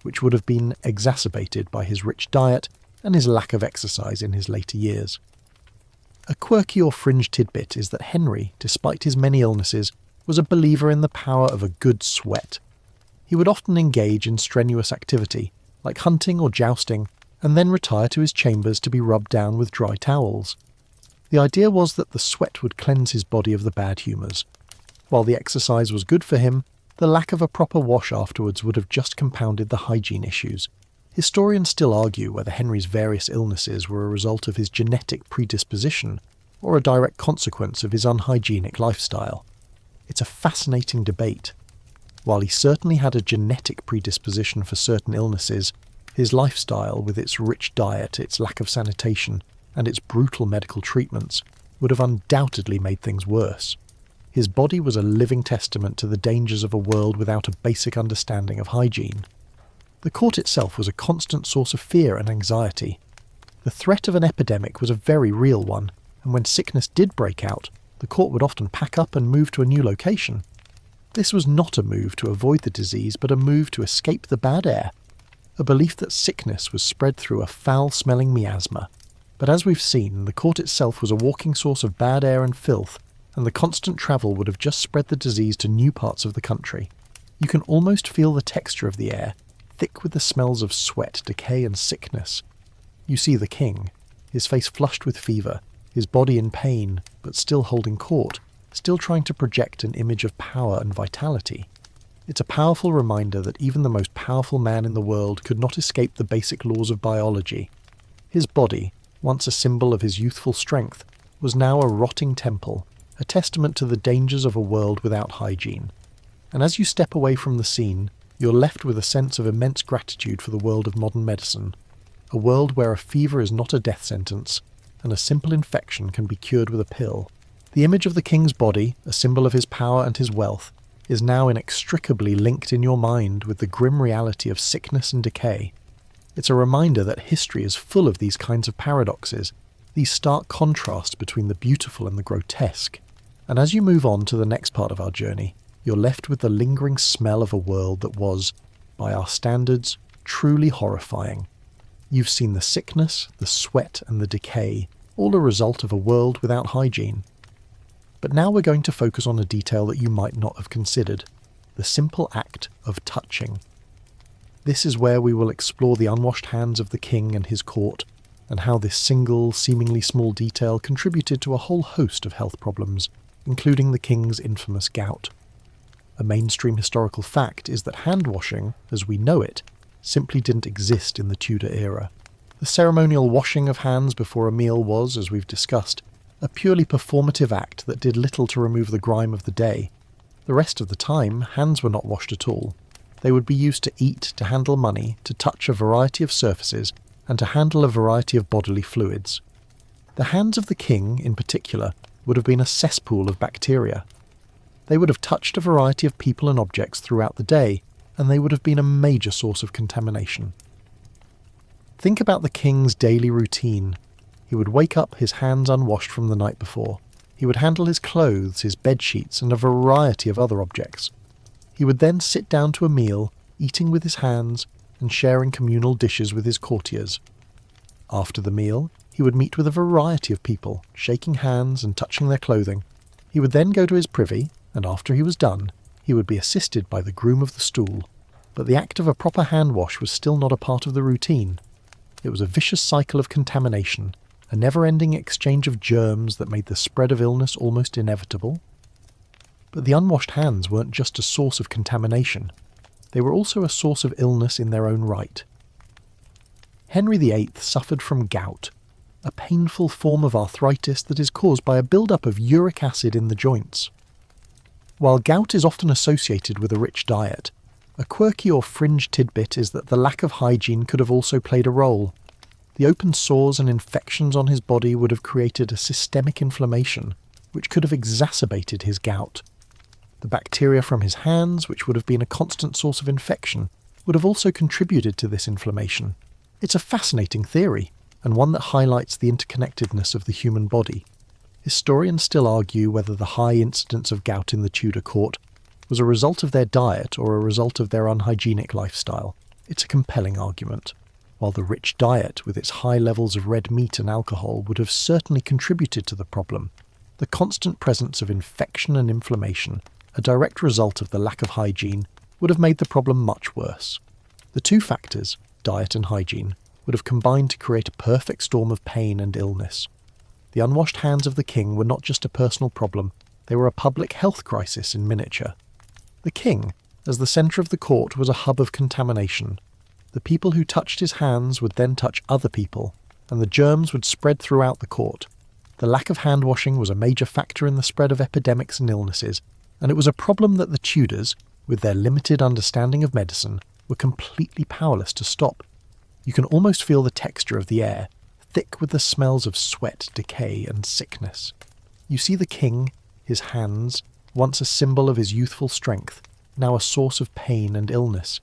which would have been exacerbated by his rich diet and his lack of exercise in his later years. A quirky or fringe tidbit is that Henry, despite his many illnesses, was a believer in the power of a good sweat. He would often engage in strenuous activity, like hunting or jousting, and then retire to his chambers to be rubbed down with dry towels. The idea was that the sweat would cleanse his body of the bad humours. While the exercise was good for him, the lack of a proper wash afterwards would have just compounded the hygiene issues. Historians still argue whether Henry's various illnesses were a result of his genetic predisposition or a direct consequence of his unhygienic lifestyle. It's a fascinating debate. While he certainly had a genetic predisposition for certain illnesses, his lifestyle, with its rich diet, its lack of sanitation, and its brutal medical treatments, would have undoubtedly made things worse. His body was a living testament to the dangers of a world without a basic understanding of hygiene. The court itself was a constant source of fear and anxiety. The threat of an epidemic was a very real one, and when sickness did break out, the court would often pack up and move to a new location. This was not a move to avoid the disease, but a move to escape the bad air, a belief that sickness was spread through a foul-smelling miasma. But as we've seen, the court itself was a walking source of bad air and filth, and the constant travel would have just spread the disease to new parts of the country. You can almost feel the texture of the air, thick with the smells of sweat, decay and sickness. You see the king, his face flushed with fever, his body in pain, but still holding court, still trying to project an image of power and vitality. It's a powerful reminder that even the most powerful man in the world could not escape the basic laws of biology. His body, once a symbol of his youthful strength, was now a rotting temple, a testament to the dangers of a world without hygiene. And as you step away from the scene, you're left with a sense of immense gratitude for the world of modern medicine, a world where a fever is not a death sentence, and a simple infection can be cured with a pill. The image of the king's body, a symbol of his power and his wealth, is now inextricably linked in your mind with the grim reality of sickness and decay. It's a reminder that history is full of these kinds of paradoxes, these stark contrasts between the beautiful and the grotesque. And as you move on to the next part of our journey, you're left with the lingering smell of a world that was, by our standards, truly horrifying. You've seen the sickness, the sweat and the decay, all a result of a world without hygiene. But now we're going to focus on a detail that you might not have considered, the simple act of touching. This is where we will explore the unwashed hands of the king and his court, and how this single, seemingly small detail contributed to a whole host of health problems, including the king's infamous gout. A mainstream historical fact is that hand-washing, as we know it, simply didn't exist in the Tudor era. The ceremonial washing of hands before a meal was, as we've discussed, a purely performative act that did little to remove the grime of the day. The rest of the time, hands were not washed at all. They would be used to eat, to handle money, to touch a variety of surfaces, and to handle a variety of bodily fluids. The hands of the king, in particular, would have been a cesspool of bacteria. They would have touched a variety of people and objects throughout the day, and they would have been a major source of contamination. Think about the king's daily routine. He would wake up, his hands unwashed from the night before. He would handle his clothes, his bedsheets, and a variety of other objects. He would then sit down to a meal, eating with his hands, and sharing communal dishes with his courtiers. After the meal, he would meet with a variety of people, shaking hands and touching their clothing. He would then go to his privy, and after he was done, he would be assisted by the groom of the stool. But the act of a proper hand wash was still not a part of the routine. It was a vicious cycle of contamination, a never-ending exchange of germs that made the spread of illness almost inevitable. But the unwashed hands weren't just a source of contamination. They were also a source of illness in their own right. Henry VIII suffered from gout, a painful form of arthritis that is caused by a build-up of uric acid in the joints. While gout is often associated with a rich diet, a quirky or fringe tidbit is that the lack of hygiene could have also played a role. The open sores and infections on his body would have created a systemic inflammation, which could have exacerbated his gout. The bacteria from his hands, which would have been a constant source of infection, would have also contributed to this inflammation. It's a fascinating theory, and one that highlights the interconnectedness of the human body. Historians still argue whether the high incidence of gout in the Tudor court was a result of their diet or a result of their unhygienic lifestyle. It's a compelling argument. While the rich diet with its high levels of red meat and alcohol would have certainly contributed to the problem, the constant presence of infection and inflammation, a direct result of the lack of hygiene, would have made the problem much worse. The two factors, diet and hygiene, would have combined to create a perfect storm of pain and illness. The unwashed hands of the king were not just a personal problem, they were a public health crisis in miniature. The king, as the centre of the court, was a hub of contamination. The people who touched his hands would then touch other people, and the germs would spread throughout the court. The lack of hand washing was a major factor in the spread of epidemics and illnesses, and it was a problem that the Tudors, with their limited understanding of medicine, were completely powerless to stop. You can almost feel the texture of the air, thick with the smells of sweat, decay, and sickness. You see the king, his hands, once a symbol of his youthful strength, now a source of pain and illness.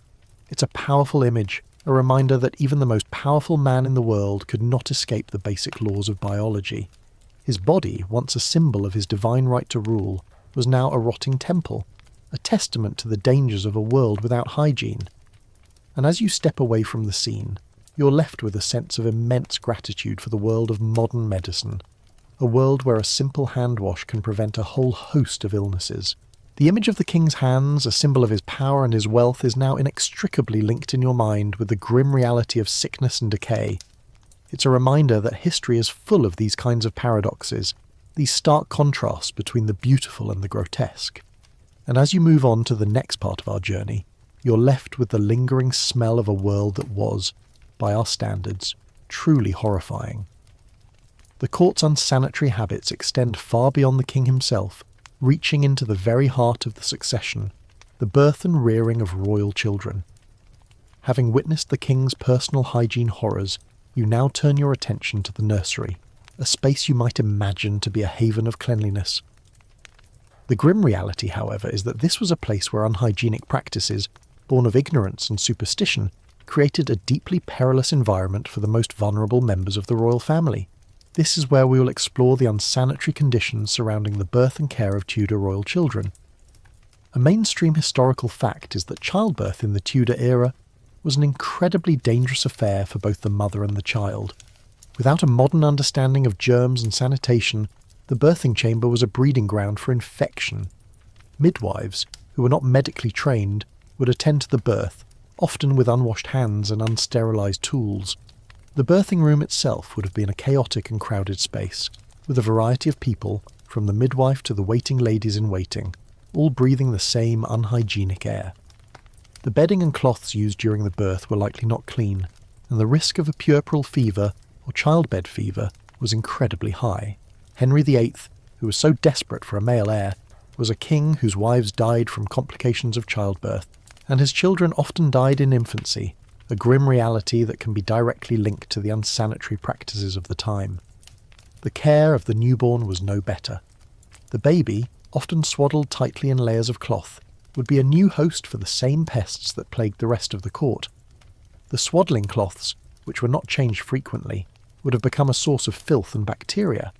It's a powerful image, a reminder that even the most powerful man in the world could not escape the basic laws of biology. His body, once a symbol of his divine right to rule, was now a rotting temple, a testament to the dangers of a world without hygiene. And as you step away from the scene, you're left with a sense of immense gratitude for the world of modern medicine, a world where a simple hand wash can prevent a whole host of illnesses. The image of the king's hands, a symbol of his power and his wealth, is now inextricably linked in your mind with the grim reality of sickness and decay. It's a reminder that history is full of these kinds of paradoxes, these stark contrasts between the beautiful and the grotesque. And as you move on to the next part of our journey, you're left with the lingering smell of a world that was, by our standards, truly horrifying. The court's unsanitary habits extend far beyond the king himself, reaching into the very heart of the succession, the birth and rearing of royal children. Having witnessed the king's personal hygiene horrors, you now turn your attention to the nursery, a space you might imagine to be a haven of cleanliness. The grim reality, however, is that this was a place where unhygienic practices, born of ignorance and superstition, created a deeply perilous environment for the most vulnerable members of the royal family. This is where we will explore the unsanitary conditions surrounding the birth and care of Tudor royal children. A mainstream historical fact is that childbirth in the Tudor era was an incredibly dangerous affair for both the mother and the child. Without a modern understanding of germs and sanitation, the birthing chamber was a breeding ground for infection. Midwives, who were not medically trained, would attend to the birth, often with unwashed hands and unsterilised tools. The birthing room itself would have been a chaotic and crowded space, with a variety of people, from the midwife to the waiting ladies in waiting, all breathing the same unhygienic air. The bedding and cloths used during the birth were likely not clean, and the risk of a puerperal fever, or childbed fever, was incredibly high. Henry VIII, who was so desperate for a male heir, was a king whose wives died from complications of childbirth, and his children often died in infancy, a grim reality that can be directly linked to the unsanitary practices of the time. The care of the newborn was no better. The baby, often swaddled tightly in layers of cloth, would be a new host for the same pests that plagued the rest of the court. The swaddling cloths, which were not changed frequently, would have become a source of filth and bacteria.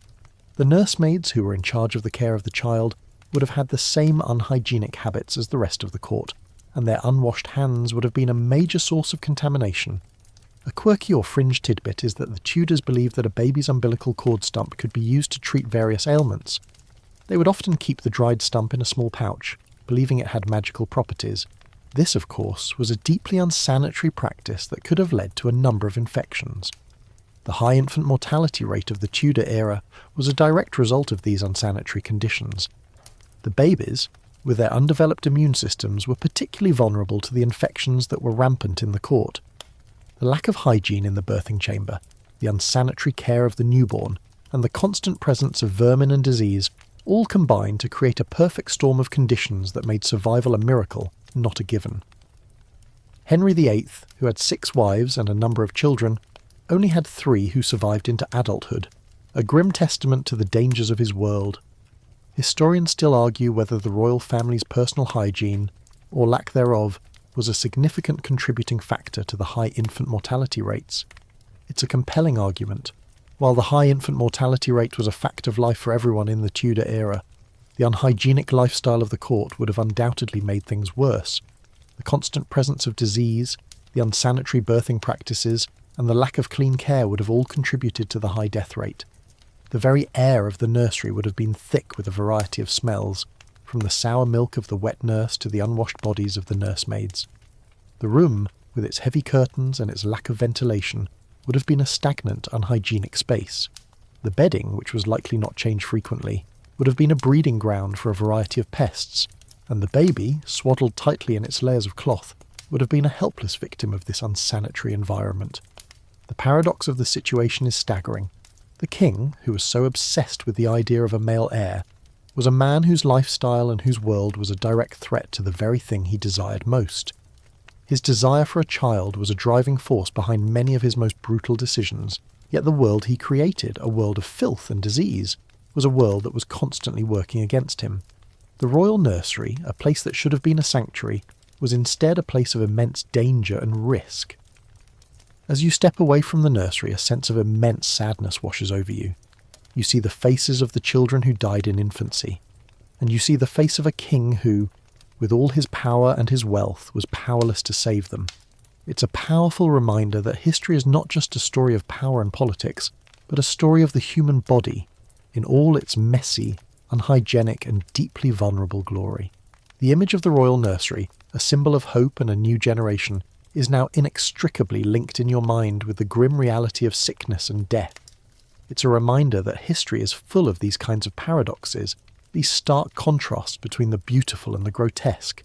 The nursemaids who were in charge of the care of the child would have had the same unhygienic habits as the rest of the court, and their unwashed hands would have been a major source of contamination. A quirky or fringe tidbit is that the Tudors believed that a baby's umbilical cord stump could be used to treat various ailments. They would often keep the dried stump in a small pouch, believing it had magical properties. This, of course, was a deeply unsanitary practice that could have led to a number of infections. The high infant mortality rate of the Tudor era was a direct result of these unsanitary conditions. The babies, with their undeveloped immune systems, were particularly vulnerable to the infections that were rampant in the court. The lack of hygiene in the birthing chamber, the unsanitary care of the newborn, and the constant presence of vermin and disease all combined to create a perfect storm of conditions that made survival a miracle, not a given. Henry VIII, who had 6 wives and a number of children, only had 3 who survived into adulthood, a grim testament to the dangers of his world. Historians still argue whether the royal family's personal hygiene, or lack thereof, was a significant contributing factor to the high infant mortality rates. It's a compelling argument. While the high infant mortality rate was a fact of life for everyone in the Tudor era, the unhygienic lifestyle of the court would have undoubtedly made things worse. The constant presence of disease, the unsanitary birthing practices, and the lack of clean care would have all contributed to the high death rate. The very air of the nursery would have been thick with a variety of smells, from the sour milk of the wet nurse to the unwashed bodies of the nursemaids. The room, with its heavy curtains and its lack of ventilation, would have been a stagnant, unhygienic space. The bedding, which was likely not changed frequently, would have been a breeding ground for a variety of pests, and the baby, swaddled tightly in its layers of cloth, would have been a helpless victim of this unsanitary environment. The paradox of the situation is staggering. The king, who was so obsessed with the idea of a male heir, was a man whose lifestyle and whose world was a direct threat to the very thing he desired most. His desire for a child was a driving force behind many of his most brutal decisions, yet the world he created, a world of filth and disease, was a world that was constantly working against him. The royal nursery, a place that should have been a sanctuary, was instead a place of immense danger and risk. As you step away from the nursery, a sense of immense sadness washes over you. You see the faces of the children who died in infancy, and you see the face of a king who, with all his power and his wealth, was powerless to save them. It's a powerful reminder that history is not just a story of power and politics, but a story of the human body, in all its messy, unhygienic and deeply vulnerable glory. The image of the royal nursery, a symbol of hope and a new generation, is now inextricably linked in your mind with the grim reality of sickness and death. It's a reminder that history is full of these kinds of paradoxes, these stark contrasts between the beautiful and the grotesque.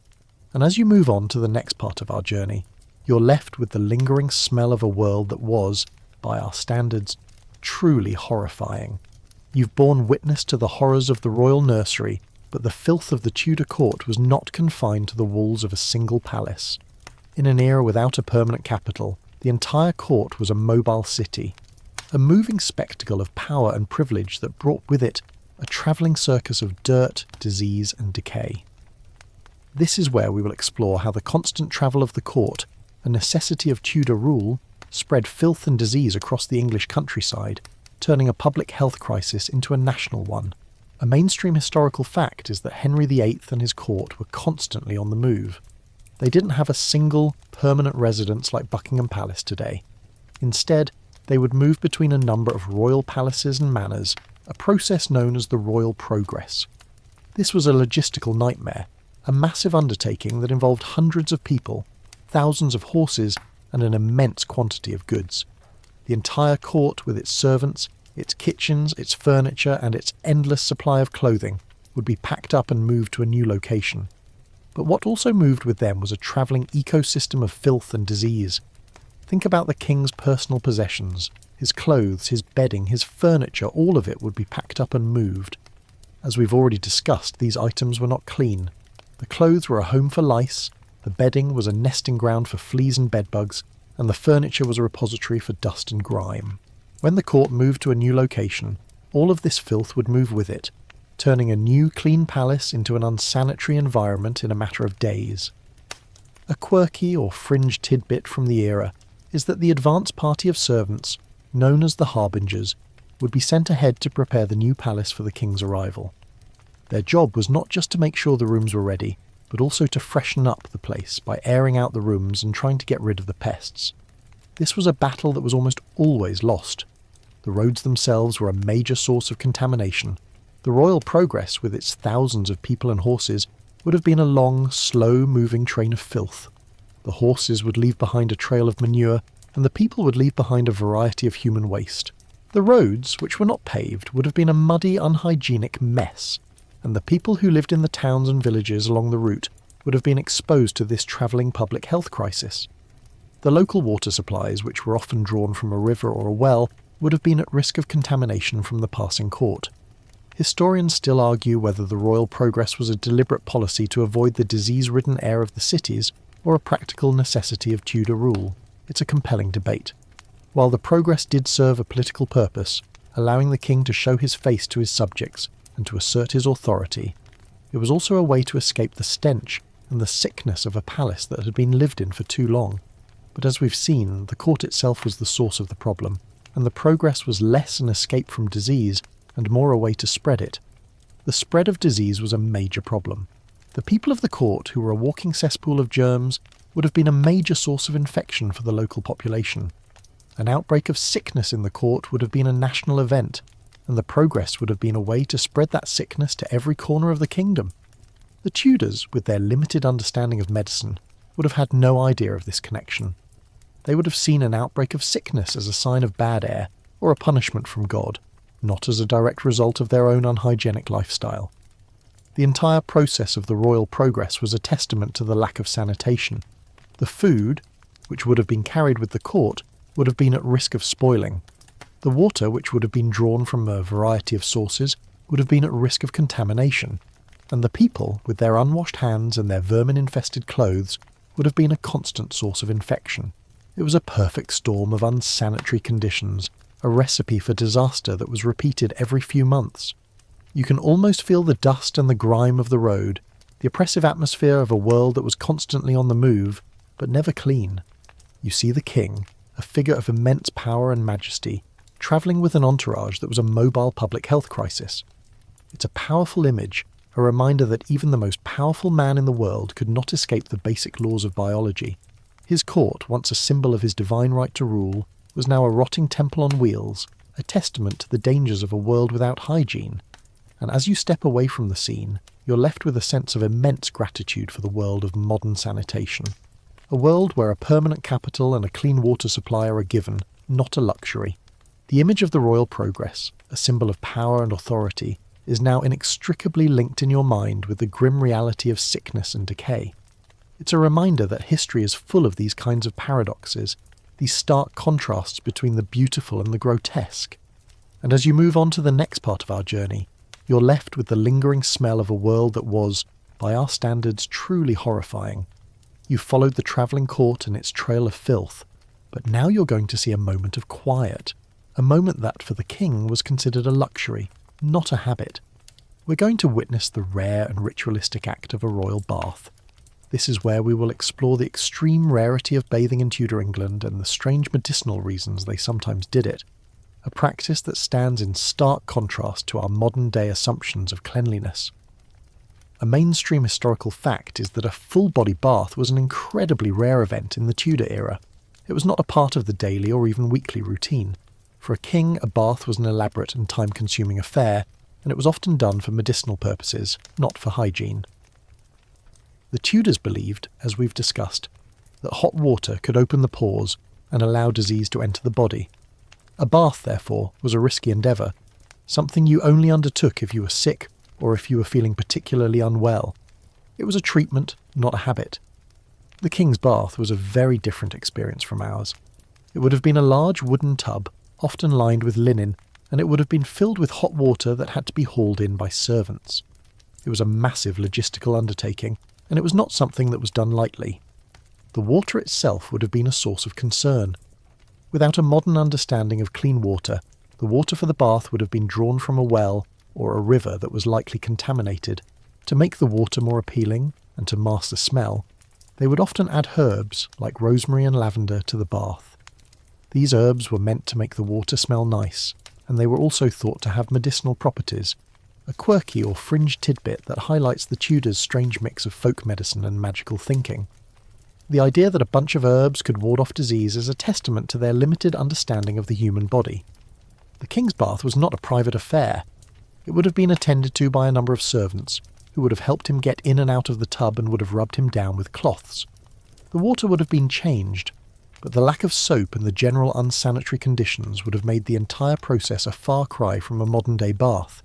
And as you move on to the next part of our journey, you're left with the lingering smell of a world that was, by our standards, truly horrifying. You've borne witness to the horrors of the royal nursery, but the filth of the Tudor court was not confined to the walls of a single palace. In an era without a permanent capital, the entire court was a mobile city, a moving spectacle of power and privilege that brought with it a travelling circus of dirt, disease and decay. This is where we will explore how the constant travel of the court, a necessity of Tudor rule, spread filth and disease across the English countryside, turning a public health crisis into a national one. A mainstream historical fact is that Henry VIII and his court were constantly on the move. They didn't have a single, permanent residence like Buckingham Palace today. Instead, they would move between a number of royal palaces and manors, a process known as the royal progress. This was a logistical nightmare, a massive undertaking that involved hundreds of people, thousands of horses, and an immense quantity of goods. The entire court, with its servants, its kitchens, its furniture, and its endless supply of clothing, would be packed up and moved to a new location. But what also moved with them was a travelling ecosystem of filth and disease. Think about the king's personal possessions. His clothes, his bedding, his furniture, all of it would be packed up and moved. As we've already discussed, these items were not clean. The clothes were a home for lice, the bedding was a nesting ground for fleas and bedbugs, and the furniture was a repository for dust and grime. When the court moved to a new location, all of this filth would move with it, turning a new clean palace into an unsanitary environment in a matter of days. A quirky or fringe tidbit from the era is that the advance party of servants, known as the harbingers, would be sent ahead to prepare the new palace for the king's arrival. Their job was not just to make sure the rooms were ready, but also to freshen up the place by airing out the rooms and trying to get rid of the pests. This was a battle that was almost always lost. The roads themselves were a major source of contamination. The royal progress, with its thousands of people and horses, would have been a long, slow-moving train of filth. The horses would leave behind a trail of manure, and the people would leave behind a variety of human waste. The roads, which were not paved, would have been a muddy, unhygienic mess, and the people who lived in the towns and villages along the route would have been exposed to this travelling public health crisis. The local water supplies, which were often drawn from a river or a well, would have been at risk of contamination from the passing court. Historians still argue whether the royal progress was a deliberate policy to avoid the disease-ridden air of the cities or a practical necessity of Tudor rule. It's a compelling debate. While the progress did serve a political purpose, allowing the king to show his face to his subjects and to assert his authority, it was also a way to escape the stench and the sickness of a palace that had been lived in for too long. But as we've seen, the court itself was the source of the problem, and the progress was less an escape from disease and more a way to spread it. The spread of disease was a major problem. The people of the court, who were a walking cesspool of germs, would have been a major source of infection for the local population. An outbreak of sickness in the court would have been a national event, and the progress would have been a way to spread that sickness to every corner of the kingdom. The Tudors, with their limited understanding of medicine, would have had no idea of this connection. They would have seen an outbreak of sickness as a sign of bad air or a punishment from God, not as a direct result of their own unhygienic lifestyle. The entire process of the royal progress was a testament to the lack of sanitation. The food, which would have been carried with the court, would have been at risk of spoiling. The water, which would have been drawn from a variety of sources, would have been at risk of contamination. And the people, with their unwashed hands and their vermin-infested clothes, would have been a constant source of infection. It was a perfect storm of unsanitary conditions, a recipe for disaster that was repeated every few months. You can almost feel the dust and the grime of the road, the oppressive atmosphere of a world that was constantly on the move, but never clean. You see the king, a figure of immense power and majesty, travelling with an entourage that was a mobile public health crisis. It's a powerful image, a reminder that even the most powerful man in the world could not escape the basic laws of biology. His court, once a symbol of his divine right to rule, was now a rotting temple on wheels, a testament to the dangers of a world without hygiene. And as you step away from the scene, you're left with a sense of immense gratitude for the world of modern sanitation. A world where a permanent capital and a clean water supply are a given, not a luxury. The image of the royal progress, a symbol of power and authority, is now inextricably linked in your mind with the grim reality of sickness and decay. It's a reminder that history is full of these kinds of paradoxes, these stark contrasts between the beautiful and the grotesque. And as you move on to the next part of our journey, you're left with the lingering smell of a world that was, by our standards, truly horrifying. You followed the travelling court and its trail of filth, but now you're going to see a moment of quiet, a moment that, for the king, was considered a luxury, not a habit. We're going to witness the rare and ritualistic act of a royal bath. This is where we will explore the extreme rarity of bathing in Tudor England and the strange medicinal reasons they sometimes did it, a practice that stands in stark contrast to our modern-day assumptions of cleanliness. A mainstream historical fact is that a full-body bath was an incredibly rare event in the Tudor era. It was not a part of the daily or even weekly routine. For a king, a bath was an elaborate and time-consuming affair, and it was often done for medicinal purposes, not for hygiene. The Tudors believed, as we've discussed, that hot water could open the pores and allow disease to enter the body. A bath, therefore, was a risky endeavour, something you only undertook if you were sick or if you were feeling particularly unwell. It was a treatment, not a habit. The king's bath was a very different experience from ours. It would have been a large wooden tub, often lined with linen, and it would have been filled with hot water that had to be hauled in by servants. It was a massive logistical undertaking, and it was not something that was done lightly. The water itself would have been a source of concern. Without a modern understanding of clean water, the water for the bath would have been drawn from a well or a river that was likely contaminated. To make the water more appealing and to mask the smell, they would often add herbs like rosemary and lavender to the bath. These herbs were meant to make the water smell nice, and they were also thought to have medicinal properties, a quirky or fringe tidbit that highlights the Tudors' strange mix of folk medicine and magical thinking. The idea that a bunch of herbs could ward off disease is a testament to their limited understanding of the human body. The king's bath was not a private affair. It would have been attended to by a number of servants, who would have helped him get in and out of the tub and would have rubbed him down with cloths. The water would have been changed, but the lack of soap and the general unsanitary conditions would have made the entire process a far cry from a modern-day bath.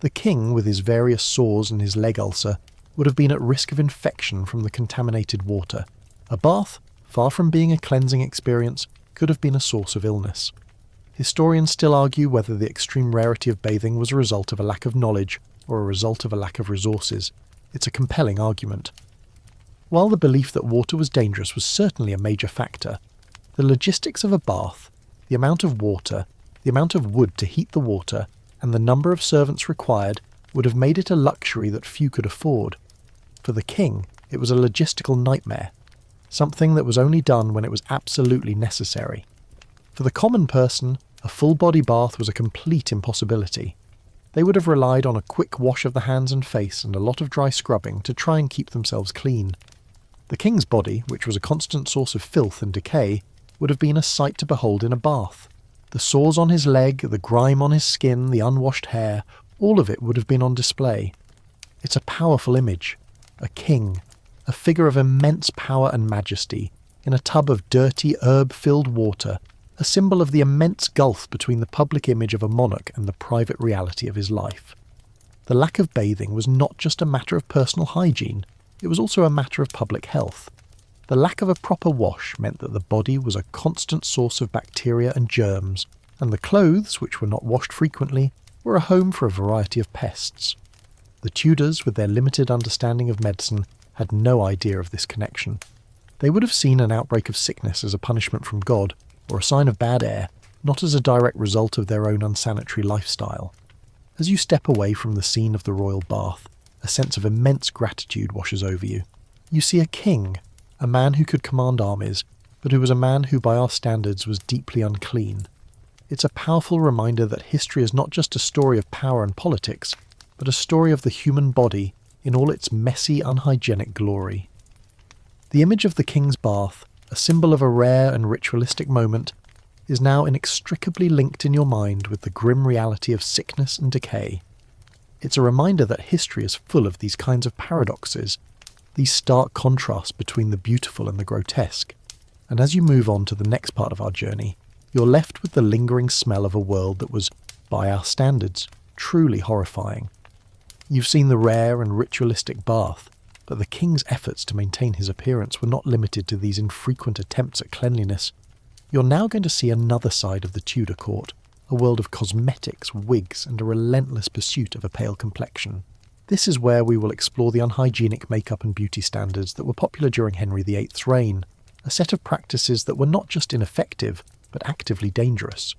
The king, with his various sores and his leg ulcer, would have been at risk of infection from the contaminated water. A bath, far from being a cleansing experience, could have been a source of illness. Historians still argue whether the extreme rarity of bathing was a result of a lack of knowledge or a result of a lack of resources. It's a compelling argument. While the belief that water was dangerous was certainly a major factor, the logistics of a bath, the amount of water, the amount of wood to heat the water, and the number of servants required would have made it a luxury that few could afford. For the king, it was a logistical nightmare, something that was only done when it was absolutely necessary. For the common person, a full-body bath was a complete impossibility. They would have relied on a quick wash of the hands and face and a lot of dry scrubbing to try and keep themselves clean. The king's body, which was a constant source of filth and decay, would have been a sight to behold in a bath. The sores on his leg, the grime on his skin, the unwashed hair, all of it would have been on display. It's a powerful image. A king, a figure of immense power and majesty, in a tub of dirty, herb-filled water, a symbol of the immense gulf between the public image of a monarch and the private reality of his life. The lack of bathing was not just a matter of personal hygiene, it was also a matter of public health. The lack of a proper wash meant that the body was a constant source of bacteria and germs, and the clothes, which were not washed frequently, were a home for a variety of pests. The Tudors, with their limited understanding of medicine, had no idea of this connection. They would have seen an outbreak of sickness as a punishment from God, or a sign of bad air, not as a direct result of their own unsanitary lifestyle. As you step away from the scene of the royal bath, a sense of immense gratitude washes over you. You see a king, a man who could command armies, but who was a man who by our standards was deeply unclean. It's a powerful reminder that history is not just a story of power and politics, but a story of the human body in all its messy, unhygienic glory. The image of the king's bath, a symbol of a rare and ritualistic moment, is now inextricably linked in your mind with the grim reality of sickness and decay. It's a reminder that history is full of these kinds of paradoxes, these stark contrasts between the beautiful and the grotesque. And as you move on to the next part of our journey, you're left with the lingering smell of a world that was, by our standards, truly horrifying. You've seen the rare and ritualistic bath, but the king's efforts to maintain his appearance were not limited to these infrequent attempts at cleanliness. You're now going to see another side of the Tudor court, a world of cosmetics, wigs, and a relentless pursuit of a pale complexion. This is where we will explore the unhygienic makeup and beauty standards that were popular during Henry VIII's reign, a set of practices that were not just ineffective, but actively dangerous.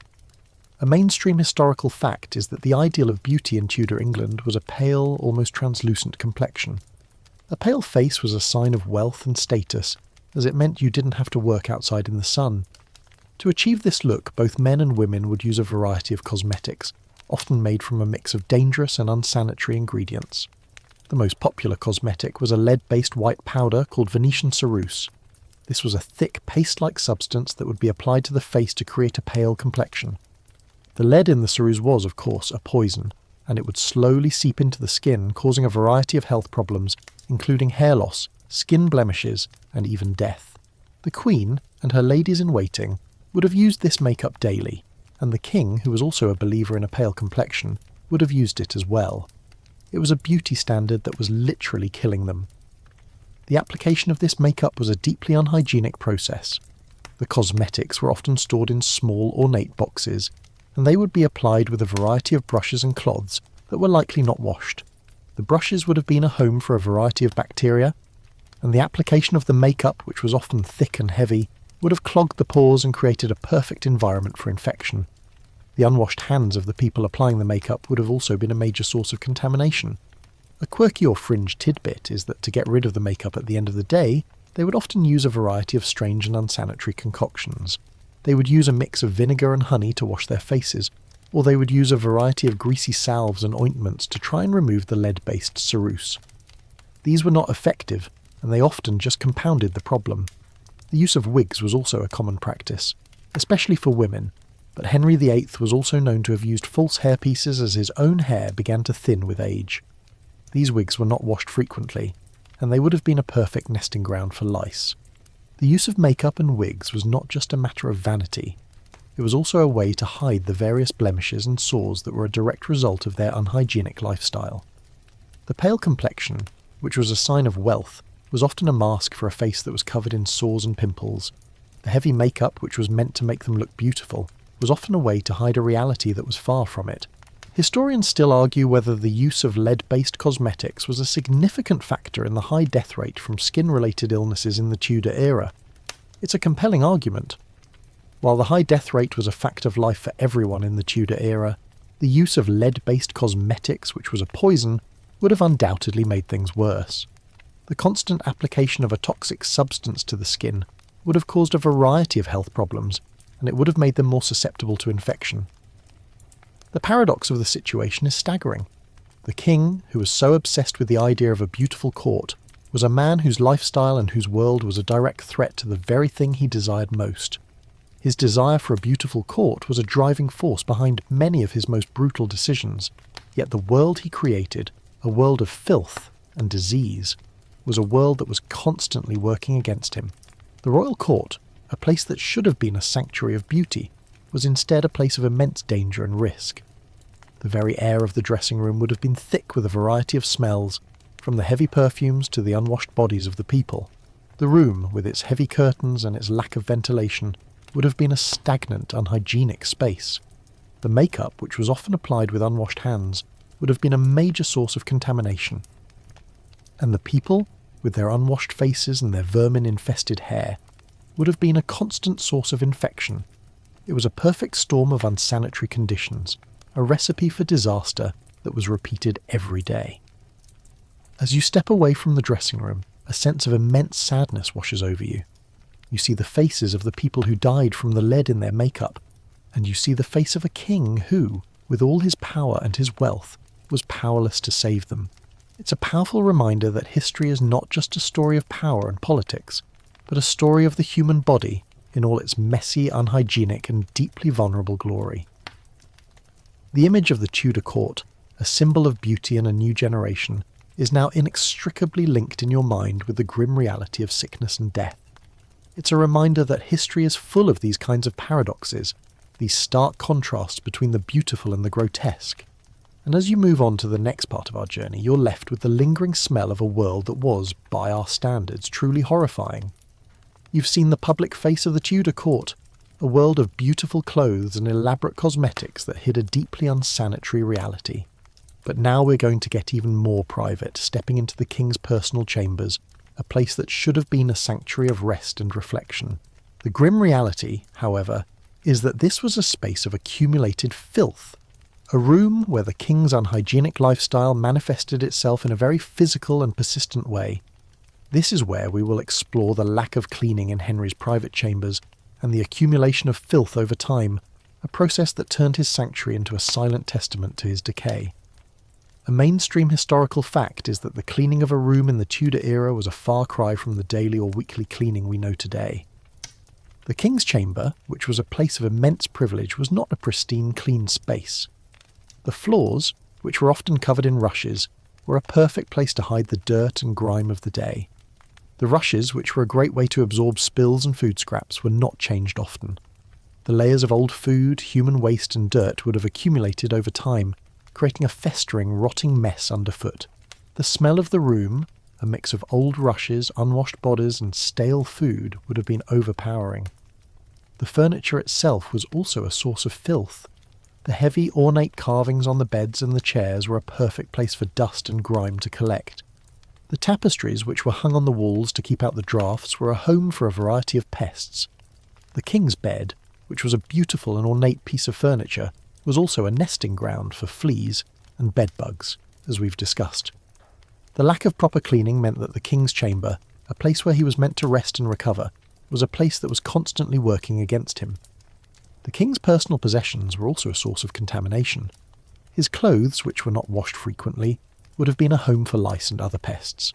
A mainstream historical fact is that the ideal of beauty in Tudor England was a pale, almost translucent complexion. A pale face was a sign of wealth and status, as it meant you didn't have to work outside in the sun. To achieve this look, both men and women would use a variety of cosmetics, often made from a mix of dangerous and unsanitary ingredients. The most popular cosmetic was a lead-based white powder called Venetian ceruse. This was a thick, paste-like substance that would be applied to the face to create a pale complexion. The lead in the ceruse was, of course, a poison, and it would slowly seep into the skin, causing a variety of health problems, including hair loss, skin blemishes, and even death. The Queen and her ladies-in-waiting would have used this makeup daily, and the king, who was also a believer in a pale complexion, would have used it as well. It was a beauty standard that was literally killing them. The application of this makeup was a deeply unhygienic process. The cosmetics were often stored in small, ornate boxes, and they would be applied with a variety of brushes and cloths that were likely not washed. The brushes would have been a home for a variety of bacteria, and the application of the makeup, which was often thick and heavy, would have clogged the pores and created a perfect environment for infection. The unwashed hands of the people applying the makeup would have also been a major source of contamination. A quirky or fringe tidbit is that to get rid of the makeup at the end of the day, they would often use a variety of strange and unsanitary concoctions. They would use a mix of vinegar and honey to wash their faces, or they would use a variety of greasy salves and ointments to try and remove the lead-based ceruse. These were not effective, and they often just compounded the problem. The use of wigs was also a common practice, especially for women, but Henry VIII was also known to have used false hairpieces as his own hair began to thin with age. These wigs were not washed frequently, and they would have been a perfect nesting ground for lice. The use of makeup and wigs was not just a matter of vanity, it was also a way to hide the various blemishes and sores that were a direct result of their unhygienic lifestyle. The pale complexion, which was a sign of wealth, was often a mask for a face that was covered in sores and pimples. The heavy makeup, which was meant to make them look beautiful, was often a way to hide a reality that was far from it. Historians still argue whether the use of lead-based cosmetics was a significant factor in the high death rate from skin-related illnesses in the Tudor era. It's a compelling argument. While the high death rate was a fact of life for everyone in the Tudor era, the use of lead-based cosmetics, which was a poison, would have undoubtedly made things worse. The constant application of a toxic substance to the skin would have caused a variety of health problems, and it would have made them more susceptible to infection. The paradox of the situation is staggering. The king, who was so obsessed with the idea of a beautiful court, was a man whose lifestyle and whose world was a direct threat to the very thing he desired most. His desire for a beautiful court was a driving force behind many of his most brutal decisions, yet the world he created, a world of filth and disease, was a world that was constantly working against him. The royal court, a place that should have been a sanctuary of beauty, was instead a place of immense danger and risk. The very air of the dressing room would have been thick with a variety of smells, from the heavy perfumes to the unwashed bodies of the people. The room, with its heavy curtains and its lack of ventilation, would have been a stagnant, unhygienic space. The makeup, which was often applied with unwashed hands, would have been a major source of contamination. And the people, with their unwashed faces and their vermin-infested hair, would have been a constant source of infection. It was a perfect storm of unsanitary conditions, a recipe for disaster that was repeated every day. As you step away from the dressing room, a sense of immense sadness washes over you. You see the faces of the people who died from the lead in their makeup, and you see the face of a king who, with all his power and his wealth, was powerless to save them. It's a powerful reminder that history is not just a story of power and politics, but a story of the human body in all its messy, unhygienic, and deeply vulnerable glory. The image of the Tudor court, a symbol of beauty in a new generation, is now inextricably linked in your mind with the grim reality of sickness and death. It's a reminder that history is full of these kinds of paradoxes, these stark contrasts between the beautiful and the grotesque. And as you move on to the next part of our journey, you're left with the lingering smell of a world that was, by our standards, truly horrifying. You've seen the public face of the Tudor court, a world of beautiful clothes and elaborate cosmetics that hid a deeply unsanitary reality. But now we're going to get even more private, stepping into the king's personal chambers, a place that should have been a sanctuary of rest and reflection. The grim reality, however, is that this was a space of accumulated filth, a room where the king's unhygienic lifestyle manifested itself in a very physical and persistent way. This is where we will explore the lack of cleaning in Henry's private chambers and the accumulation of filth over time, a process that turned his sanctuary into a silent testament to his decay. A mainstream historical fact is that the cleaning of a room in the Tudor era was a far cry from the daily or weekly cleaning we know today. The king's chamber, which was a place of immense privilege, was not a pristine, clean space. The floors, which were often covered in rushes, were a perfect place to hide the dirt and grime of the day. The rushes, which were a great way to absorb spills and food scraps, were not changed often. The layers of old food, human waste and dirt would have accumulated over time, creating a festering, rotting mess underfoot. The smell of the room, a mix of old rushes, unwashed bodies and stale food, would have been overpowering. The furniture itself was also a source of filth. The heavy, ornate carvings on the beds and the chairs were a perfect place for dust and grime to collect. The tapestries, which were hung on the walls to keep out the draughts, were a home for a variety of pests. The king's bed, which was a beautiful and ornate piece of furniture, was also a nesting ground for fleas and bedbugs, as we've discussed. The lack of proper cleaning meant that the king's chamber, a place where he was meant to rest and recover, was a place that was constantly working against him. The king's personal possessions were also a source of contamination. His clothes, which were not washed frequently, would have been a home for lice and other pests.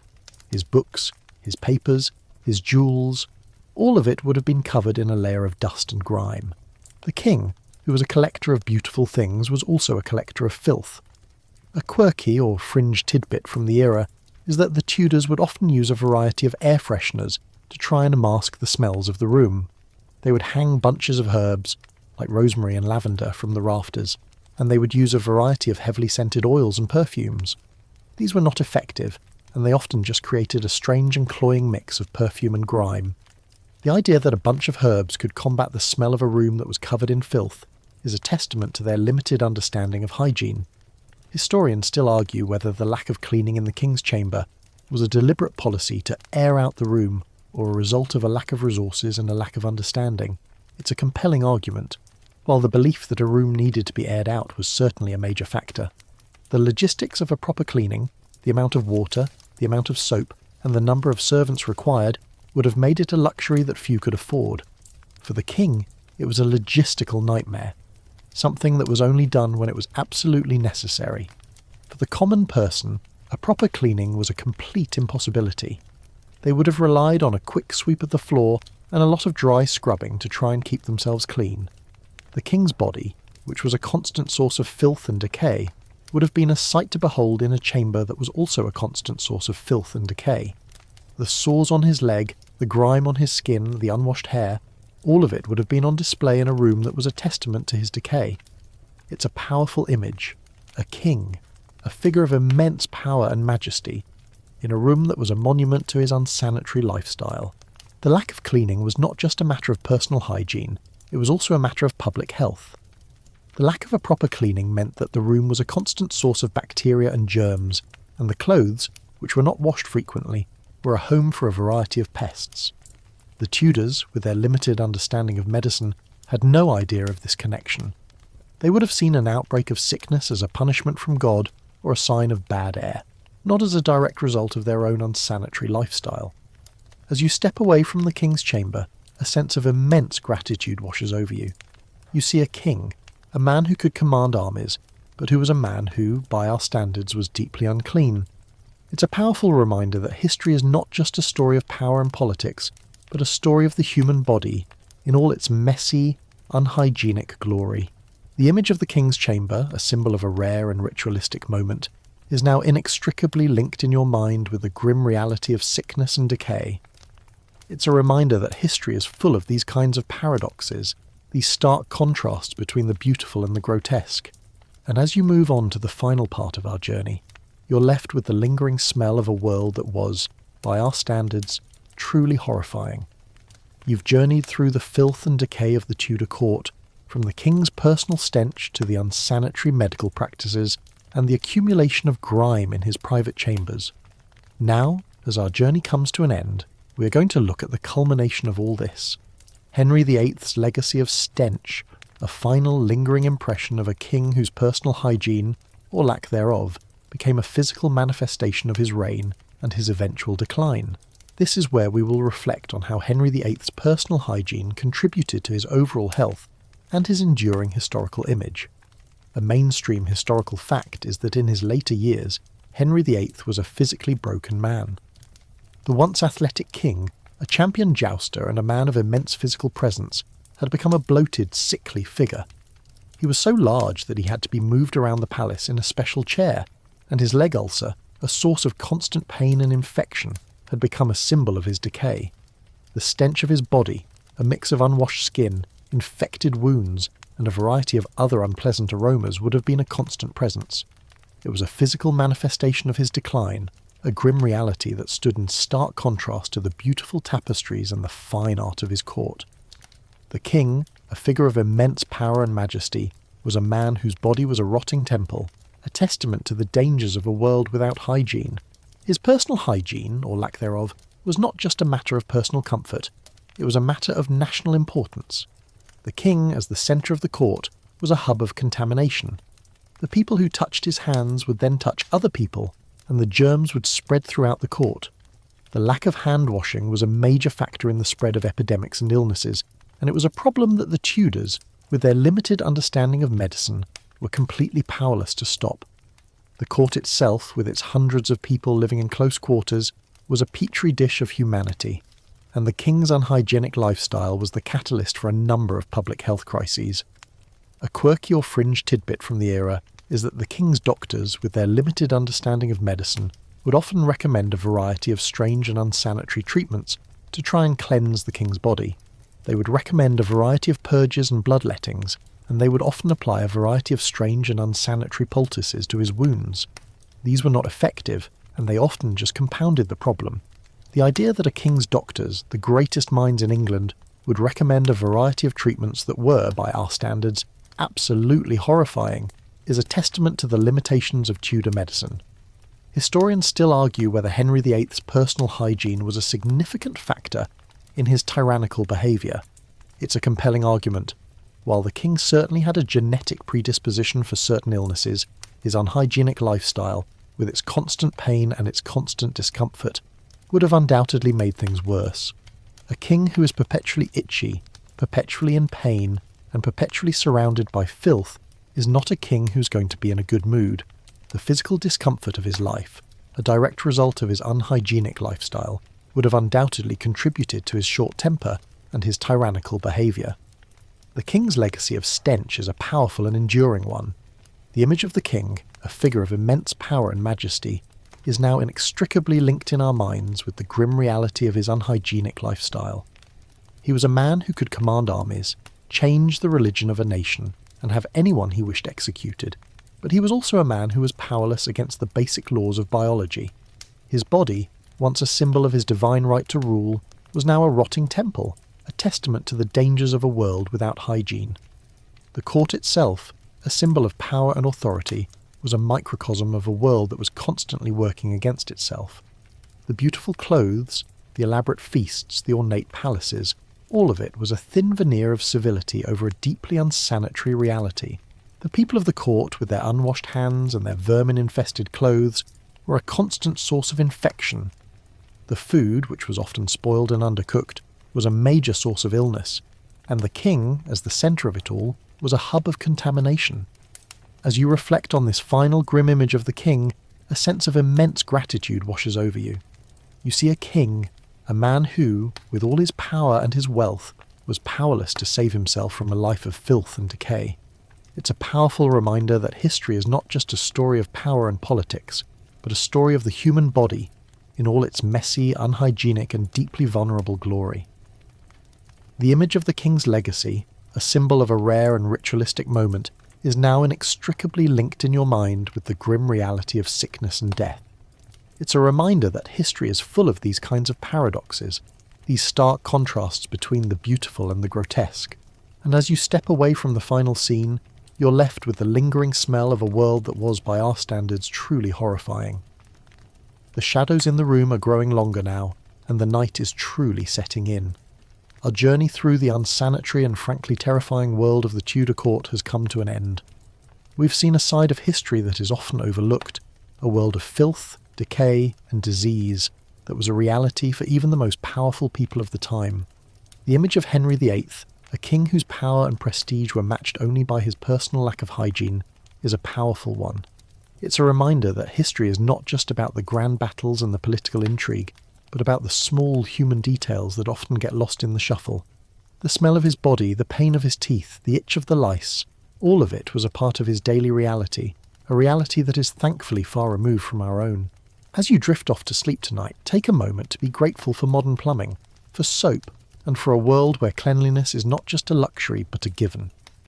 His books, his papers, his jewels, all of it would have been covered in a layer of dust and grime. The king, who was a collector of beautiful things, was also a collector of filth. A quirky or fringe tidbit from the era is that the Tudors would often use a variety of air fresheners to try and mask the smells of the room. They would hang bunches of herbs, like rosemary and lavender, from the rafters, and they would use a variety of heavily scented oils and perfumes. These were not effective, and they often just created a strange and cloying mix of perfume and grime. The idea that a bunch of herbs could combat the smell of a room that was covered in filth is a testament to their limited understanding of hygiene. Historians still argue whether the lack of cleaning in the king's chamber was a deliberate policy to air out the room or a result of a lack of resources and a lack of understanding. It's a compelling argument. While the belief that a room needed to be aired out was certainly a major factor, the logistics of a proper cleaning, the amount of water, the amount of soap, and the number of servants required would have made it a luxury that few could afford. For the king, it was a logistical nightmare, something that was only done when it was absolutely necessary. For the common person, a proper cleaning was a complete impossibility. They would have relied on a quick sweep of the floor and a lot of dry scrubbing to try and keep themselves clean. The king's body, which was a constant source of filth and decay, would have been a sight to behold in a chamber that was also a constant source of filth and decay. The sores on his leg, the grime on his skin, the unwashed hair, all of it would have been on display in a room that was a testament to his decay. It's a powerful image, a king, a figure of immense power and majesty, in a room that was a monument to his unsanitary lifestyle. The lack of cleaning was not just a matter of personal hygiene, it was also a matter of public health. The lack of a proper cleaning meant that the room was a constant source of bacteria and germs, and the clothes, which were not washed frequently, were a home for a variety of pests. The Tudors, with their limited understanding of medicine, had no idea of this connection. They would have seen an outbreak of sickness as a punishment from God or a sign of bad air, not as a direct result of their own unsanitary lifestyle. As you step away from the king's chamber, a sense of immense gratitude washes over you. You see a king, a man who could command armies, but who was a man who, by our standards, was deeply unclean. It's a powerful reminder that history is not just a story of power and politics, but a story of the human body in all its messy, unhygienic glory. The image of the king's chamber, a symbol of a rare and ritualistic moment, is now inextricably linked in your mind with the grim reality of sickness and decay. It's a reminder that history is full of these kinds of paradoxes, these stark contrasts between the beautiful and the grotesque. And as you move on to the final part of our journey, you're left with the lingering smell of a world that was, by our standards, truly horrifying. You've journeyed through the filth and decay of the Tudor court, from the king's personal stench to the unsanitary medical practices and the accumulation of grime in his private chambers. Now, as our journey comes to an end, we are going to look at the culmination of all this. Henry VIII's legacy of stench, a final lingering impression of a king whose personal hygiene, or lack thereof, became a physical manifestation of his reign and his eventual decline. This is where we will reflect on how Henry VIII's personal hygiene contributed to his overall health and his enduring historical image. A mainstream historical fact is that in his later years, Henry VIII was a physically broken man. The once athletic king, a champion jouster and a man of immense physical presence, had become a bloated, sickly figure. He was so large that he had to be moved around the palace in a special chair, and his leg ulcer, a source of constant pain and infection, had become a symbol of his decay. The stench of his body, a mix of unwashed skin, infected wounds, and a variety of other unpleasant aromas would have been a constant presence. It was a physical manifestation of his decline, a grim reality that stood in stark contrast to the beautiful tapestries and the fine art of his court. The king, a figure of immense power and majesty, was a man whose body was a rotting temple, a testament to the dangers of a world without hygiene. His personal hygiene, or lack thereof, was not just a matter of personal comfort, it was a matter of national importance. The king, as the centre of the court, was a hub of contamination. The people who touched his hands would then touch other people, and the germs would spread throughout the court. The lack of hand-washing was a major factor in the spread of epidemics and illnesses, and it was a problem that the Tudors, with their limited understanding of medicine, were completely powerless to stop. The court itself, with its hundreds of people living in close quarters, was a petri dish of humanity, and the king's unhygienic lifestyle was the catalyst for a number of public health crises. A quirky or fringe tidbit from the era is that the king's doctors, with their limited understanding of medicine, would often recommend a variety of strange and unsanitary treatments to try and cleanse the king's body. They would recommend a variety of purges and bloodlettings, and they would often apply a variety of strange and unsanitary poultices to his wounds. These were not effective, and they often just compounded the problem. The idea that a king's doctors, the greatest minds in England, would recommend a variety of treatments that were, by our standards, absolutely horrifying, is a testament to the limitations of Tudor medicine. Historians still argue whether Henry VIII's personal hygiene was a significant factor in his tyrannical behaviour. It's a compelling argument. While the king certainly had a genetic predisposition for certain illnesses, his unhygienic lifestyle, with its constant pain and its constant discomfort, would have undoubtedly made things worse. A king who is perpetually itchy, perpetually in pain, and perpetually surrounded by filth is not a king who's going to be in a good mood. The physical discomfort of his life, a direct result of his unhygienic lifestyle, would have undoubtedly contributed to his short temper and his tyrannical behaviour. The king's legacy of stench is a powerful and enduring one. The image of the king, a figure of immense power and majesty, is now inextricably linked in our minds with the grim reality of his unhygienic lifestyle. He was a man who could command armies, change the religion of a nation, and have anyone he wished executed, but he was also a man who was powerless against the basic laws of biology. His body, once a symbol of his divine right to rule, was now a rotting temple, a testament to the dangers of a world without hygiene. The court itself, a symbol of power and authority, was a microcosm of a world that was constantly working against itself. The beautiful clothes, the elaborate feasts, the ornate palaces, all of it was a thin veneer of civility over a deeply unsanitary reality. The people of the court, with their unwashed hands and their vermin-infested clothes, were a constant source of infection. The food, which was often spoiled and undercooked, was a major source of illness, and the king, as the centre of it all, was a hub of contamination. As you reflect on this final grim image of the king, a sense of immense gratitude washes over you. You see a king, a man who, with all his power and his wealth, was powerless to save himself from a life of filth and decay. It's a powerful reminder that history is not just a story of power and politics, but a story of the human body, in all its messy, unhygienic and deeply vulnerable glory. The image of the king's legacy, a symbol of a rare and ritualistic moment, is now inextricably linked in your mind with the grim reality of sickness and death. It's a reminder that history is full of these kinds of paradoxes, these stark contrasts between the beautiful and the grotesque, and as you step away from the final scene, you're left with the lingering smell of a world that was, by our standards, truly horrifying. The shadows in the room are growing longer now, and the night is truly setting in. Our journey through the unsanitary and frankly terrifying world of the Tudor court has come to an end. We've seen a side of history that is often overlooked, a world of filth, decay, and disease that was a reality for even the most powerful people of the time. The image of Henry VIII, a king whose power and prestige were matched only by his personal lack of hygiene, is a powerful one. It's a reminder that history is not just about the grand battles and the political intrigue, but about the small human details that often get lost in the shuffle. The smell of his body, the pain of his teeth, the itch of the lice, all of it was a part of his daily reality, a reality that is thankfully far removed from our own. As you drift off to sleep tonight, take a moment to be grateful for modern plumbing, for soap, and for a world where cleanliness is not just a luxury but a given.